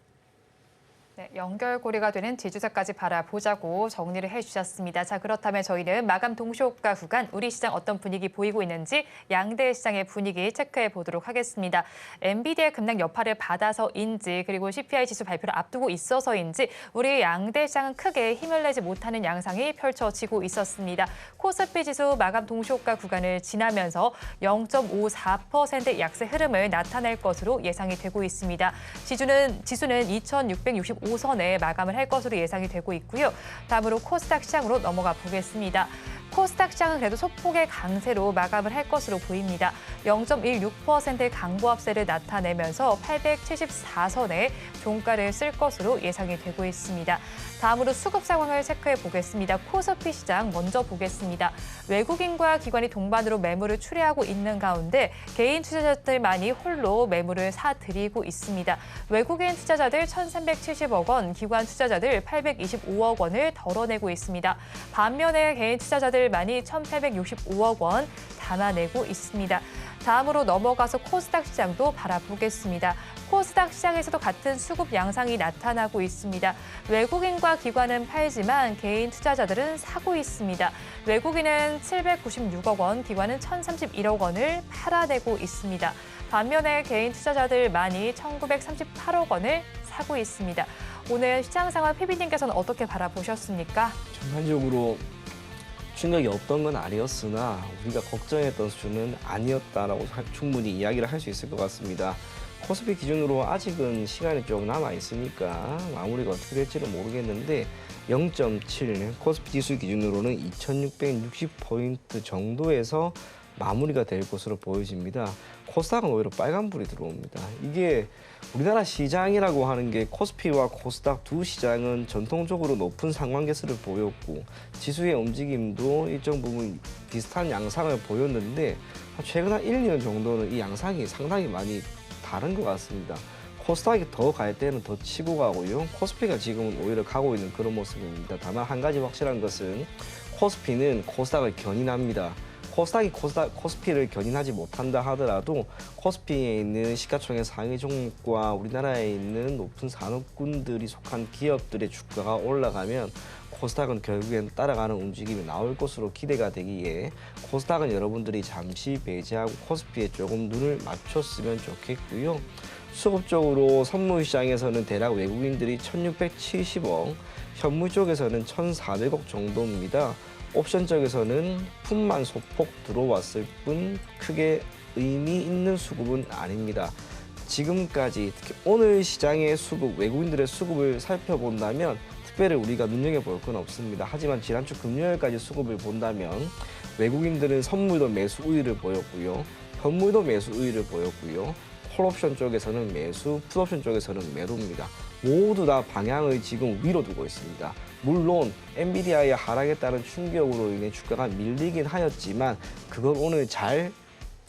네, 연결고리가 되는 지주사까지 바라보자고 정리를 해주셨습니다. 자, 그렇다면 저희는 마감 동시호가 구간 우리 시장 어떤 분위기 보이고 있는지 양대 시장의 분위기 체크해 보도록 하겠습니다. 엔비디아 급락 여파를 받아서인지 그리고 CPI 지수 발표를 앞두고 있어서인지 우리 양대 시장은 크게 힘을 내지 못하는 양상이 펼쳐지고 있었습니다. 코스피 지수 마감 동시호가 구간을 지나면서 0.54%의 약세 흐름을 나타낼 것으로 예상이 되고 있습니다. 지수는 2665선에 마감을 할 것으로 예상이 되고 있고요. 다음으로 코스닥 시장으로 넘어가 보겠습니다. 코스닥 시장은 그래도 소폭의 강세로 마감을 할 것으로 보입니다. 0.16%의 강보합세를 나타내면서 874선에 종가를 쓸 것으로 예상이 되고 있습니다. 다음으로 수급 상황을 체크해 보겠습니다. 코스피 시장 먼저 보겠습니다. 외국인과 기관이 동반으로 매물을 출회하고 있는 가운데 개인 투자자들만이 홀로 매물을 사들이고 있습니다. 외국인 투자자들 1,370억 원, 기관 투자자들 825억 원을 덜어내고 있습니다. 반면에 개인 투자자들 투자자들 많이 1,865억 원 담아내고 있습니다. 다음으로 넘어가서 코스닥 시장도 바라보겠습니다. 코스닥 시장에서도 같은 수급 양상이 나타나고 있습니다. 외국인과 기관은 팔지만 개인 투자자들은 사고 있습니다. 외국인은 796억 원, 기관은 1,031억 원을 팔아내고 있습니다. 반면에 개인 투자자들 많이 1,938억 원을 사고 있습니다. 오늘 시장 상황 PB님께서는 어떻게 바라보셨습니까? 전반적으로 충격이 없던 건 아니었으나 우리가 걱정했던 수준은 아니었다라고 충분히 이야기를 할 수 있을 것 같습니다. 코스피 기준으로 아직은 시간이 좀 남아 있으니까 마무리가 어떻게 될지는 모르겠는데 0.7 코스피 지수 기준으로는 2660포인트 정도에서 마무리가 될 것으로 보여집니다. 코스닥은 오히려 빨간불이 들어옵니다. 이게 우리나라 시장이라고 하는 게 코스피와 코스닥 두 시장은 전통적으로 높은 상관계수를 보였고 지수의 움직임도 일정 부분 비슷한 양상을 보였는데 최근 한 1, 2년 정도는 이 양상이 상당히 많이 다른 것 같습니다. 코스닥이 더 갈 때는 더 치고 가고요. 코스피가 지금은 오히려 가고 있는 그런 모습입니다. 다만 한 가지 확실한 것은 코스피는 코스닥을 견인합니다. 코스닥이 코스피를 견인하지 못한다 하더라도 코스피에 있는 시가총액 상위 종목과 우리나라에 있는 높은 산업군들이 속한 기업들의 주가가 올라가면 코스닥은 결국엔 따라가는 움직임이 나올 것으로 기대가 되기에 코스닥은 여러분들이 잠시 배제하고 코스피에 조금 눈을 맞췄으면 좋겠고요. 수급적으로 선물 시장에서는 대략 외국인들이 1,670억, 현물 쪽에서는 1,400억 정도입니다. 옵션 쪽에서는 품만 소폭 들어왔을 뿐 크게 의미 있는 수급은 아닙니다. 지금까지 특히 오늘 시장의 수급, 외국인들의 수급을 살펴본다면 특별히 우리가 눈여겨볼 건 없습니다. 하지만 지난주 금요일까지 수급을 본다면 외국인들은 선물도 매수 우위를 보였고요. 현물도 매수 우위를 보였고요. 콜옵션 쪽에서는 매수, 풋옵션 쪽에서는 매도입니다. 모두 다 방향을 지금 위로 두고 있습니다. 물론 엔비디아의 하락에 따른 충격으로 인해 주가가 밀리긴 하였지만 그걸 오늘 잘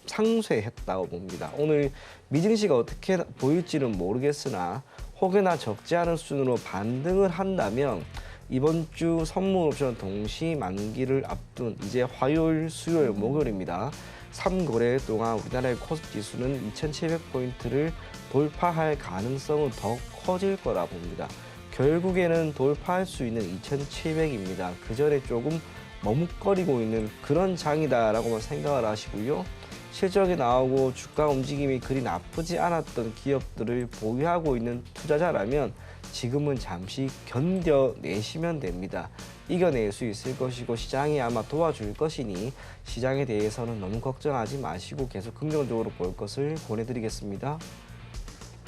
상쇄했다고 봅니다. 오늘 미증시가 어떻게 보일지는 모르겠으나 혹여나 적지 않은 수준으로 반등을 한다면 이번 주 선물 옵션 동시 만기를 앞둔 이제 화요일, 수요일, 목요일입니다. 3거래 동안 우리나라의 코스피 지수는 2,700포인트를 돌파할 가능성은 더 커질 거라 봅니다. 결국에는 돌파할 수 있는 2,700입니다. 그 전에 조금 머뭇거리고 있는 그런 장이다라고만 생각을 하시고요. 실적이 나오고 주가 움직임이 그리 나쁘지 않았던 기업들을 보유하고 있는 투자자라면 지금은 잠시 견뎌내시면 됩니다. 이겨낼 수 있을 것이고 시장이 아마 도와줄 것이니 시장에 대해서는 너무 걱정하지 마시고 계속 긍정적으로 볼 것을 권해드리겠습니다.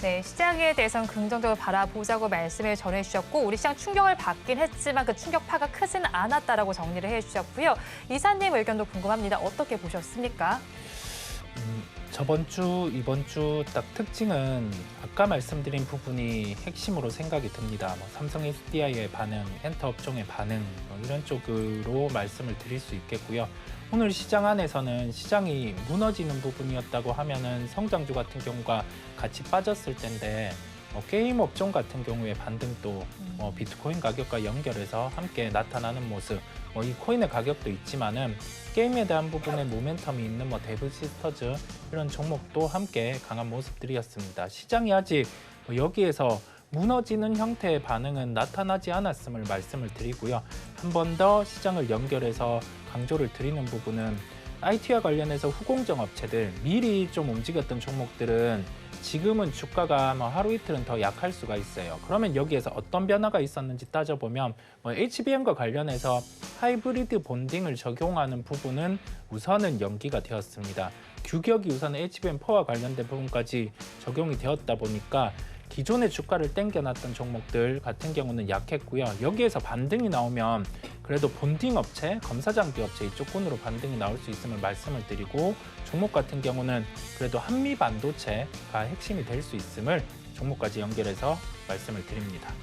네, 시장에 대해서는 긍정적으로 바라보자고 말씀을 전해주셨고 우리 시장 충격을 받긴 했지만 그 충격파가 크지는 않았다라고 정리를 해주셨고요. 이사님 의견도 궁금합니다. 어떻게 보셨습니까? 저번 주, 이번 주 딱 특징은 아까 말씀드린 부분이 핵심으로 생각이 듭니다. 삼성 SDI의 반응, 엔터 업종의 반응 이런 쪽으로 말씀을 드릴 수 있겠고요. 오늘 시장 안에서는 시장이 무너지는 부분이었다고 하면은 성장주 같은 경우가 같이 빠졌을 텐데 게임 업종 같은 경우에 반등도 비트코인 가격과 연결해서 함께 나타나는 모습. 이 코인의 가격도 있지만은 게임에 대한 부분에 모멘텀이 있는 데블 시스터즈 이런 종목도 함께 강한 모습들이었습니다. 시장이 아직 여기에서 무너지는 형태의 반응은 나타나지 않았음을 말씀을 드리고요. 한 번 더 시장을 연결해서 강조를 드리는 부분은 IT와 관련해서 후공정 업체들 미리 좀 움직였던 종목들은 지금은 주가가 하루 이틀은 더 약할 수가 있어요. 그러면 여기에서 어떤 변화가 있었는지 따져보면 HBM과 관련해서 하이브리드 본딩을 적용하는 부분은 우선은 연기가 되었습니다. 규격이 우선 HBM4와 관련된 부분까지 적용이 되었다 보니까 기존의 주가를 땡겨놨던 종목들 같은 경우는 약했고요. 여기에서 반등이 나오면 그래도 본딩 업체, 검사장비 업체 이쪽군으로 반등이 나올 수 있음을 말씀을 드리고 종목 같은 경우는 그래도 한미 반도체가 핵심이 될 수 있음을 종목까지 연결해서 말씀을 드립니다.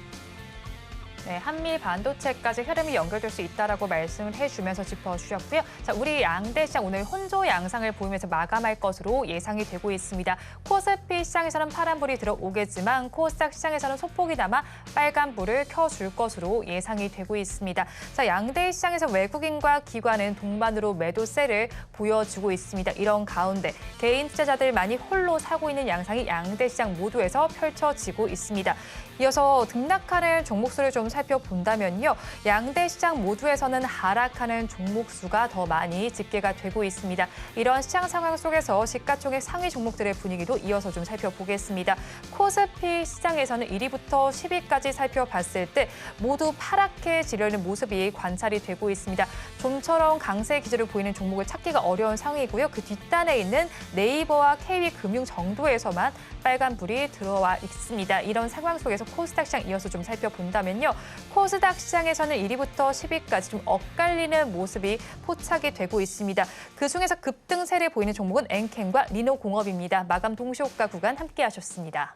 네, 한미 반도체까지 흐름이 연결될 수 있다라고 말씀을 해주면서 짚어주셨고요. 자, 우리 양대 시장 오늘 혼조 양상을 보이면서 마감할 것으로 예상이 되고 있습니다. 코스피 시장에서는 파란불이 들어오겠지만 코스닥 시장에서는 소폭이 남아 빨간불을 켜줄 것으로 예상이 되고 있습니다. 자, 양대 시장에서 외국인과 기관은 동반으로 매도세를 보여주고 있습니다. 이런 가운데 개인 투자자들 많이 홀로 사고 있는 양상이 양대 시장 모두에서 펼쳐지고 있습니다. 이어서 등락하는 종목수를 좀 살펴본다면요. 양대 시장 모두에서는 하락하는 종목 수가 더 많이 집계가 되고 있습니다. 이런 시장 상황 속에서 시가총액 상위 종목들의 분위기도 이어서 좀 살펴보겠습니다. 코스피 시장에서는 1위부터 10위까지 살펴봤을 때 모두 파랗게 지려는 모습이 관찰이 되고 있습니다. 좀처럼 강세 기조를 보이는 종목을 찾기가 어려운 상황이고요. 그 뒷단에 있는 네이버와 KB금융 정도에서만 빨간불이 들어와 있습니다. 이런 상황 속에서 코스닥 시장 이어서 좀 살펴본다면요. 코스닥 시장에서는 1위부터 10위까지 좀 엇갈리는 모습이 포착이 되고 있습니다. 그중에서 급등세를 보이는 종목은 엔캠과 리노공업입니다. 마감 동시호가 구간 함께 하셨습니다.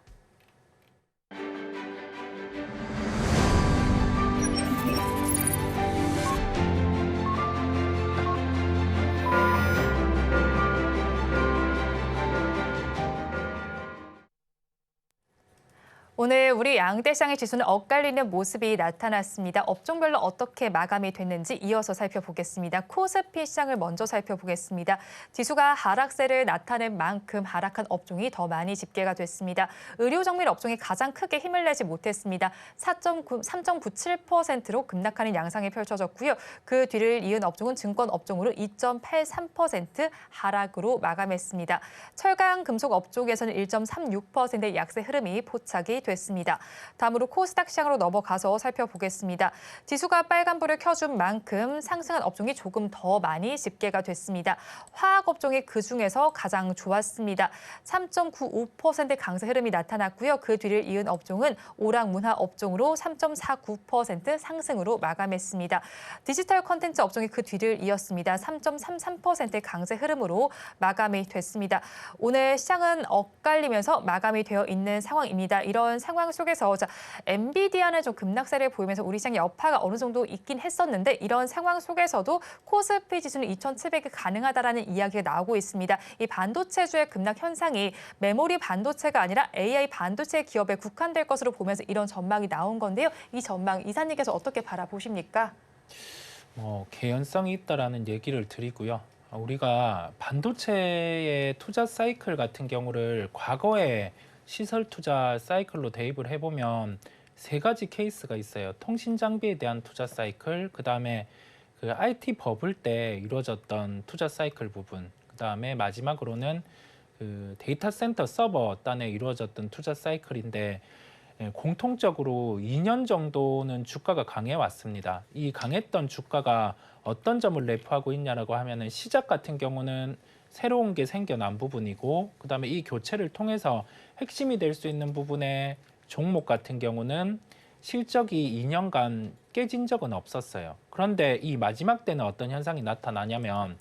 오늘 우리 양대 시장의 지수는 엇갈리는 모습이 나타났습니다. 업종별로 어떻게 마감이 됐는지 이어서 살펴보겠습니다. 코스피 시장을 먼저 살펴보겠습니다. 지수가 하락세를 나타낸 만큼 하락한 업종이 더 많이 집계가 됐습니다. 의료정밀 업종이 가장 크게 힘을 내지 못했습니다. 3.97%로 급락하는 양상이 펼쳐졌고요. 그 뒤를 이은 업종은 증권 업종으로 2.83% 하락으로 마감했습니다. 철강 금속 업종에서는 1.36%의 약세 흐름이 포착이 됐습니다. 다음으로 코스닥 시장으로 넘어가서 살펴보겠습니다. 지수가 빨간불을 켜준 만큼 상승한 업종이 조금 더 많이 집계가 됐습니다. 화학 업종이 그중에서 가장 좋았습니다. 3.95%의 강세 흐름이 나타났고요. 그 뒤를 이은 업종은 오락문화 업종으로 3.49% 상승으로 마감했습니다. 디지털 콘텐츠 업종이 그 뒤를 이었습니다. 3.33%의 강세 흐름으로 마감이 됐습니다. 오늘 시장은 엇갈리면서 마감이 되어 있는 상황입니다. 이런 상황 속에서 엔비디아는 좀 급락세를 보이면서 우리 시장 여파가 어느 정도 있긴 했었는데 이런 상황 속에서도 코스피 지수는 2,700이 가능하다라는 이야기가 나오고 있습니다. 이 반도체주의 급락 현상이 메모리 반도체가 아니라 AI 반도체 기업에 국한될 것으로 보면서 이런 전망이 나온 건데요. 이 전망 이사님께서 어떻게 바라보십니까? 개연성이 있다라는 얘기를 드리고요. 우리가 반도체의 투자 사이클 같은 경우를 과거에 시설 투자 사이클로 대입을 해보면 세 가지 케이스가 있어요. 통신 장비에 대한 투자 사이클, 그다음에 그 IT 버블 때 이루어졌던 투자 사이클 부분, 그다음에 마지막으로는 그 데이터 센터 서버 단에 이루어졌던 투자 사이클인데 공통적으로 2년 정도는 주가가 강해 왔습니다. 이 강했던 주가가 어떤 점을 내포하고 있냐라고 하면은 시작 같은 경우는 새로운 게 생겨난 부분이고 그다음에 이 교체를 통해서 핵심이 될 수 있는 부분의 종목 같은 경우는 실적이 2년간 깨진 적은 없었어요. 그런데 이 마지막 때는 어떤 현상이 나타나냐면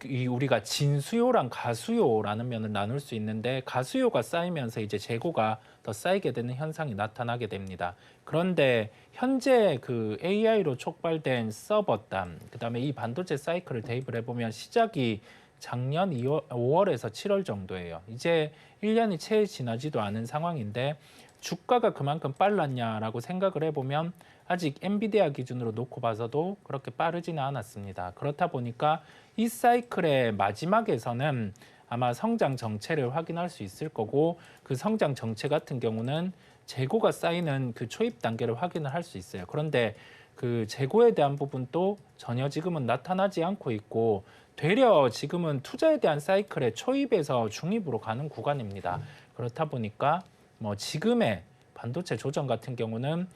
우리가 진수요랑 가수요라는 면을 나눌 수 있는데 가수요가 쌓이면서 이제 재고가 더 쌓이게 되는 현상이 나타나게 됩니다. 그런데 현재 그 AI로 촉발된 서버단, 그다음에 이 반도체 사이클을 대입을 해보면 시작이 작년 5월에서 7월 정도예요. 이제 1년이 채 지나지도 않은 상황인데 주가가 그만큼 빨랐냐라고 생각을 해보면 아직 엔비디아 기준으로 놓고 봐서도 그렇게 빠르지는 않았습니다. 그렇다 보니까 이 사이클의 마지막에서는 아마 성장 정체를 확인할 수 있을 거고 그 성장 정체 같은 경우는 재고가 쌓이는 그 초입 단계를 확인을 할 수 있어요. 그런데 그 재고에 대한 부분도 전혀 지금은 나타나지 않고 있고 되려 지금은 투자에 대한 사이클의 초입에서 중입으로 가는 구간입니다. 그렇다 보니까 지금의 반도체 조정 같은 경우는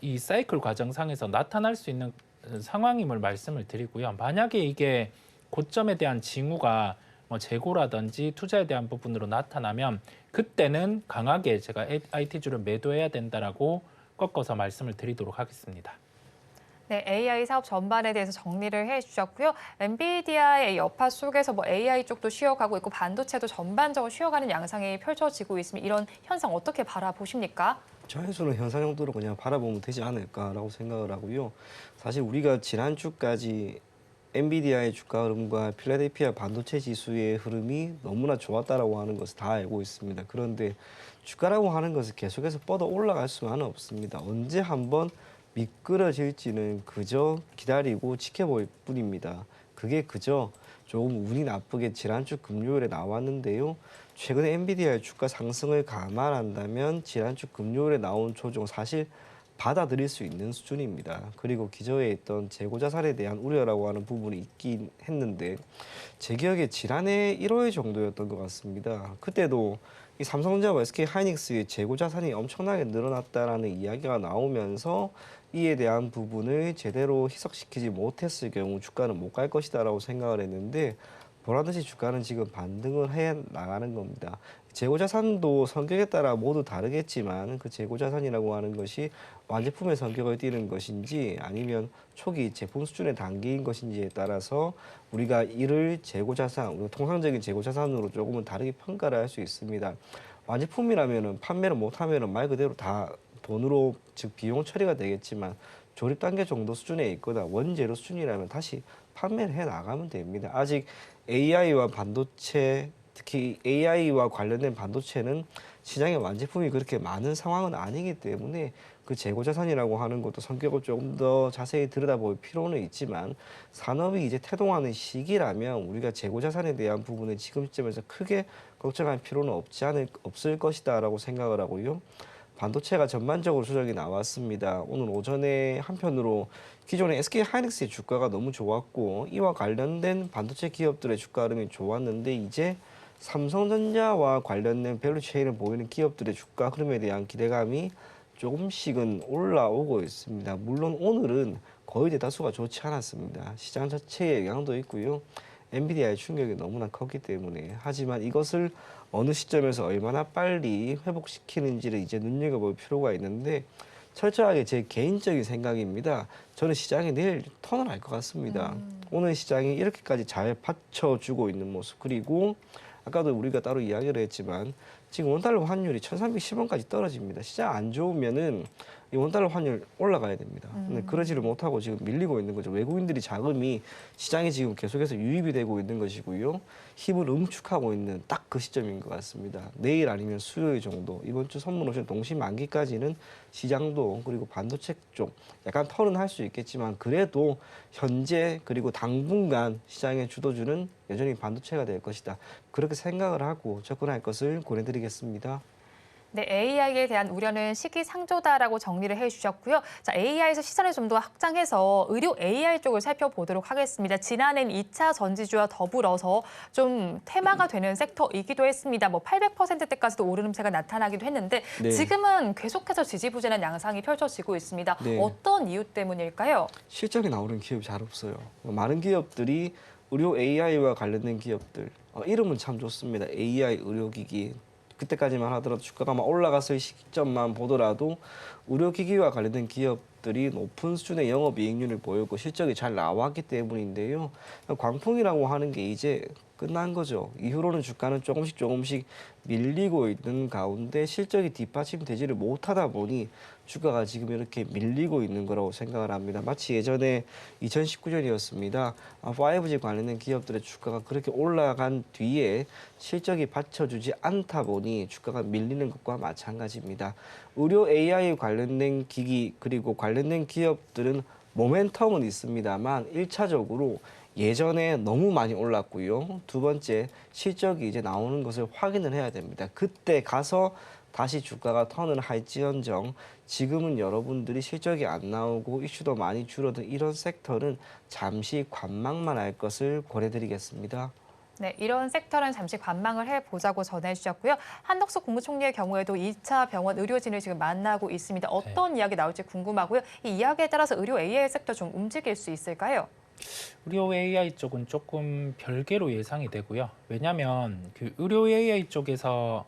이 사이클 과정상에서 나타날 수 있는 상황임을 말씀을 드리고요. 만약에 이게 고점에 대한 징후가 재고라든지 투자에 대한 부분으로 나타나면 그때는 강하게 제가 IT주를 매도해야 된다라고 꺾어서 말씀을 드리도록 하겠습니다. 네, AI 사업 전반에 대해서 정리를 해주셨고요. 엔비디아의 여파 속에서 AI 쪽도 쉬어가고 있고 반도체도 전반적으로 쉬어가는 양상이 펼쳐지고 있으면 이런 현상 어떻게 바라보십니까? 자연스러운 현상 정도로 그냥 바라보면 되지 않을까라고 생각을 하고요. 사실 우리가 지난주까지 엔비디아의 주가 흐름과 필라델피아 반도체 지수의 흐름이 너무나 좋았다라고 하는 것을 다 알고 있습니다. 그런데 주가라고 하는 것은 계속해서 뻗어 올라갈 수만은 없습니다. 언제 한번 미끄러질지는 그저 기다리고 지켜볼 뿐입니다. 그게 그저 조금 운이 나쁘게 지난주 금요일에 나왔는데요. 최근에 엔비디아의 주가 상승을 감안한다면 지난주 금요일에 나온 조정 사실 받아들일 수 있는 수준입니다. 그리고 기저에 있던 재고자산에 대한 우려라고 하는 부분이 있긴 했는데 제 기억에 지난해 1월 정도였던 것 같습니다. 그때도 이 삼성전자와 SK하이닉스의 재고자산이 엄청나게 늘어났다라는 이야기가 나오면서 이에 대한 부분을 제대로 희석시키지 못했을 경우 주가는 못 갈 것이다라고 생각을 했는데 보란듯이 주가는 지금 반등을 해 나가는 겁니다. 재고자산도 성격에 따라 모두 다르겠지만 그 재고자산이라고 하는 것이 완제품의 성격을 띠는 것인지 아니면 초기 제품 수준의 단계인 것인지에 따라서 우리가 이를 재고자산, 우리가 통상적인 재고자산으로 조금은 다르게 평가를 할 수 있습니다. 완제품이라면은 판매를 못하면은 말 그대로 다 돈으로 즉 비용 처리가 되겠지만 조립 단계 정도 수준에 있거나 원재료 수준이라면 다시 판매를 해 나가면 됩니다. 아직 AI와 반도체, 특히 AI와 관련된 반도체는 시장에 완제품이 그렇게 많은 상황은 아니기 때문에 그 재고자산이라고 하는 것도 성격을 조금 더 자세히 들여다볼 필요는 있지만 산업이 이제 태동하는 시기라면 우리가 재고자산에 대한 부분은 지금 시점에서 크게 걱정할 필요는 없을 것이다라고 생각을 하고요. 반도체가 전반적으로 조정이 나왔습니다. 오늘 오전에 한편으로 기존의 SK하이닉스의 주가가 너무 좋았고 이와 관련된 반도체 기업들의 주가 흐름이 좋았는데 이제 삼성전자와 관련된 밸류체인을 보이는 기업들의 주가 흐름에 대한 기대감이 조금씩은 올라오고 있습니다. 물론 오늘은 거의 대다수가 좋지 않았습니다. 시장 자체의 영향도 있고요. 엔비디아의 충격이 너무나 컸기 때문에 하지만 이것을 어느 시점에서 얼마나 빨리 회복시키는지를 이제 눈여겨볼 필요가 있는데 철저하게 제 개인적인 생각입니다. 저는 시장이 내일 턴을 할 것 같습니다. 오늘 시장이 이렇게까지 잘 받쳐주고 있는 모습 그리고 아까도 우리가 따로 이야기를 했지만 지금 원달러 환율이 1310원까지 떨어집니다. 시장 안 좋으면은 이 원달러 환율 올라가야 됩니다. 근데 그러지를 못하고 지금 밀리고 있는 거죠. 외국인들이 자금이 시장에 지금 계속해서 유입이 되고 있는 것이고요. 힘을 응축하고 있는 딱 그 시점인 것 같습니다. 내일 아니면 수요일 정도 이번 주 선물 오션 동시 만기까지는 시장도 그리고 반도체 쪽 약간 턴은 할 수 있겠지만 그래도 현재 그리고 당분간 시장의 주도주는 여전히 반도체가 될 것이다. 그렇게 생각을 하고 접근할 것을 권해드리겠습니다. 네, AI에 대한 우려는 시기상조다라고 정리를 해주셨고요. 자, AI에서 시선을 좀 더 확장해서 의료 AI 쪽을 살펴보도록 하겠습니다. 지난해는 2차 전지주와 더불어서 좀 테마가 되는 섹터이기도 했습니다. 뭐 800%대까지도 오르름세가 나타나기도 했는데 네. 지금은 계속해서 지지부진한 양상이 펼쳐지고 있습니다. 네. 어떤 이유 때문일까요? 실적이 나오는 기업이 잘 없어요. 많은 기업들이 의료 AI와 관련된 기업들 이름은 참 좋습니다. AI 의료기기 그때까지만 하더라도 주가가 막 올라갔을 시점만 보더라도 의료기기와 관련된 기업들이 높은 수준의 영업이익률을 보였고 실적이 잘 나왔기 때문인데요. 광풍이라고 하는 게 이제 끝난 거죠. 이후로는 주가는 조금씩 밀리고 있는 가운데 실적이 뒷받침되지를 못하다 보니 주가가 지금 이렇게 밀리고 있는 거라고 생각을 합니다. 마치 예전에 2019년이었습니다. 5G 관련된 기업들의 주가가 그렇게 올라간 뒤에 실적이 받쳐주지 않다 보니 주가가 밀리는 것과 마찬가지입니다. 의료 AI 관련된 기기 그리고 관련된 기업들은 모멘텀은 있습니다만 1차적으로 예전에 너무 많이 올랐고요. 두 번째, 실적이 이제 나오는 것을 확인을 해야 됩니다. 그때 가서 다시 주가가 턴을 할지언정 지금은 여러분들이 실적이 안 나오고 이슈도 많이 줄어든 이런 섹터는 잠시 관망만 할 것을 권해드리겠습니다. 네, 이런 섹터는 잠시 관망을 해보자고 전해주셨고요. 한덕수 국무총리의 경우에도 2차 병원 의료진을 지금 만나고 있습니다. 어떤 이야기 나올지 궁금하고요. 이 이야기에 따라서 의료 AI 섹터 좀 움직일 수 있을까요? 의료 AI 쪽은 조금 별개로 예상이 되고요. 왜냐하면 그 의료 AI 쪽에서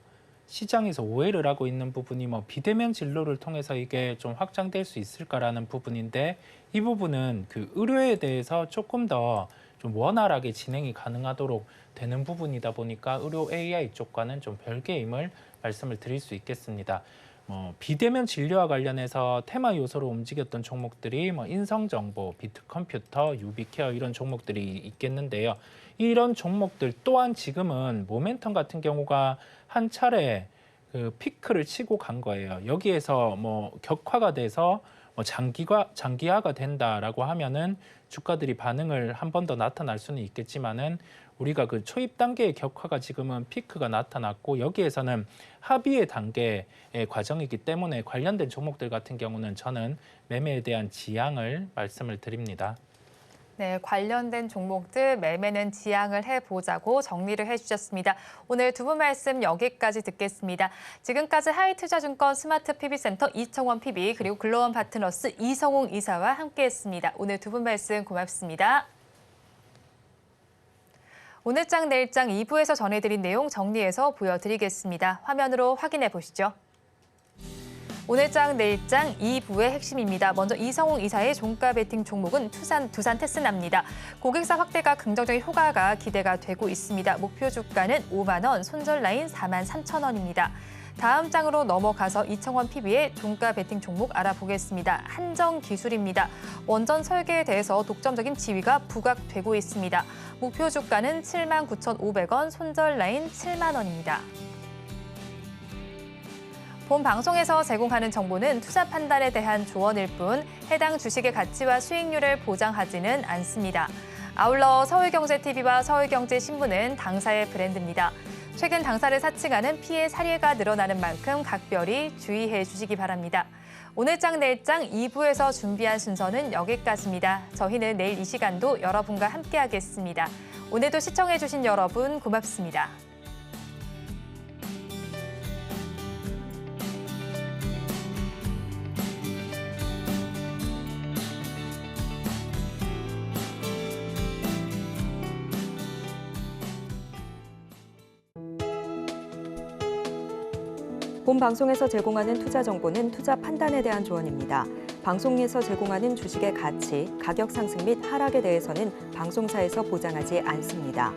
시장에서 오해를 하고 있는 부분이 뭐 비대면 진료를 통해서 이게 좀 확장될 수 있을까라는 부분인데 이 부분은 그 의료에 대해서 조금 더 좀 원활하게 진행이 가능하도록 되는 부분이다 보니까 의료 AI 쪽과는 좀 별개임을 말씀을 드릴 수 있겠습니다. 비대면 진료와 관련해서 테마 요소로 움직였던 종목들이 인성정보, 비트컴퓨터, 유비케어 이런 종목들이 있겠는데요. 이런 종목들 또한 지금은 모멘텀 같은 경우가 한 차례 그 피크를 치고 간 거예요. 여기에서 격화가 돼서 장기화가 된다라고 하면은 주가들이 반응을 한 번 더 나타날 수는 있겠지만은 우리가 그 초입 단계의 격화가 지금은 피크가 나타났고 여기에서는 합의의 단계의 과정이기 때문에 관련된 종목들 같은 경우는 저는 매매에 대한 지양을 말씀을 드립니다. 네, 관련된 종목들 매매는 지양을 해보자고 정리를 해주셨습니다. 오늘 두 분 말씀 여기까지 듣겠습니다. 지금까지 하이투자증권 스마트 PB센터 이청원 PB 그리고 글로원 파트너스 이성웅 이사와 함께했습니다. 오늘 두 분 말씀 고맙습니다. 오늘장 내일장 2부에서 전해드린 내용 정리해서 보여드리겠습니다. 화면으로 확인해 보시죠. 오늘장 내일장 2부의 핵심입니다. 먼저 이성웅 이사의 종가 베팅 종목은 두산 테스나입니다. 고객사 확대가 긍정적인 효과가 기대가 되고 있습니다. 목표 주가는 5만 원, 손절 라인 4만 3천 원입니다. 다음 장으로 넘어가서 이청원 PB의 종가 베팅 종목 알아보겠습니다. 한정기술입니다. 원전 설계에 대해서 독점적인 지위가 부각되고 있습니다. 목표 주가는 7만 9,500원, 손절 라인 7만 원입니다. 본 방송에서 제공하는 정보는 투자 판단에 대한 조언일 뿐 해당 주식의 가치와 수익률을 보장하지는 않습니다. 아울러 서울경제TV와 서울경제신문은 당사의 브랜드입니다. 최근 당사를 사칭하는 피해 사례가 늘어나는 만큼 각별히 주의해 주시기 바랍니다. 오늘장 내일장 2부에서 준비한 순서는 여기까지입니다. 저희는 내일 이 시간도 여러분과 함께하겠습니다. 오늘도 시청해 주신 여러분 고맙습니다. 본 방송에서 제공하는 투자 정보는 투자 판단에 대한 조언입니다. 방송에서 제공하는 주식의 가치, 가격 상승 및 하락에 대해서는 방송사에서 보장하지 않습니다.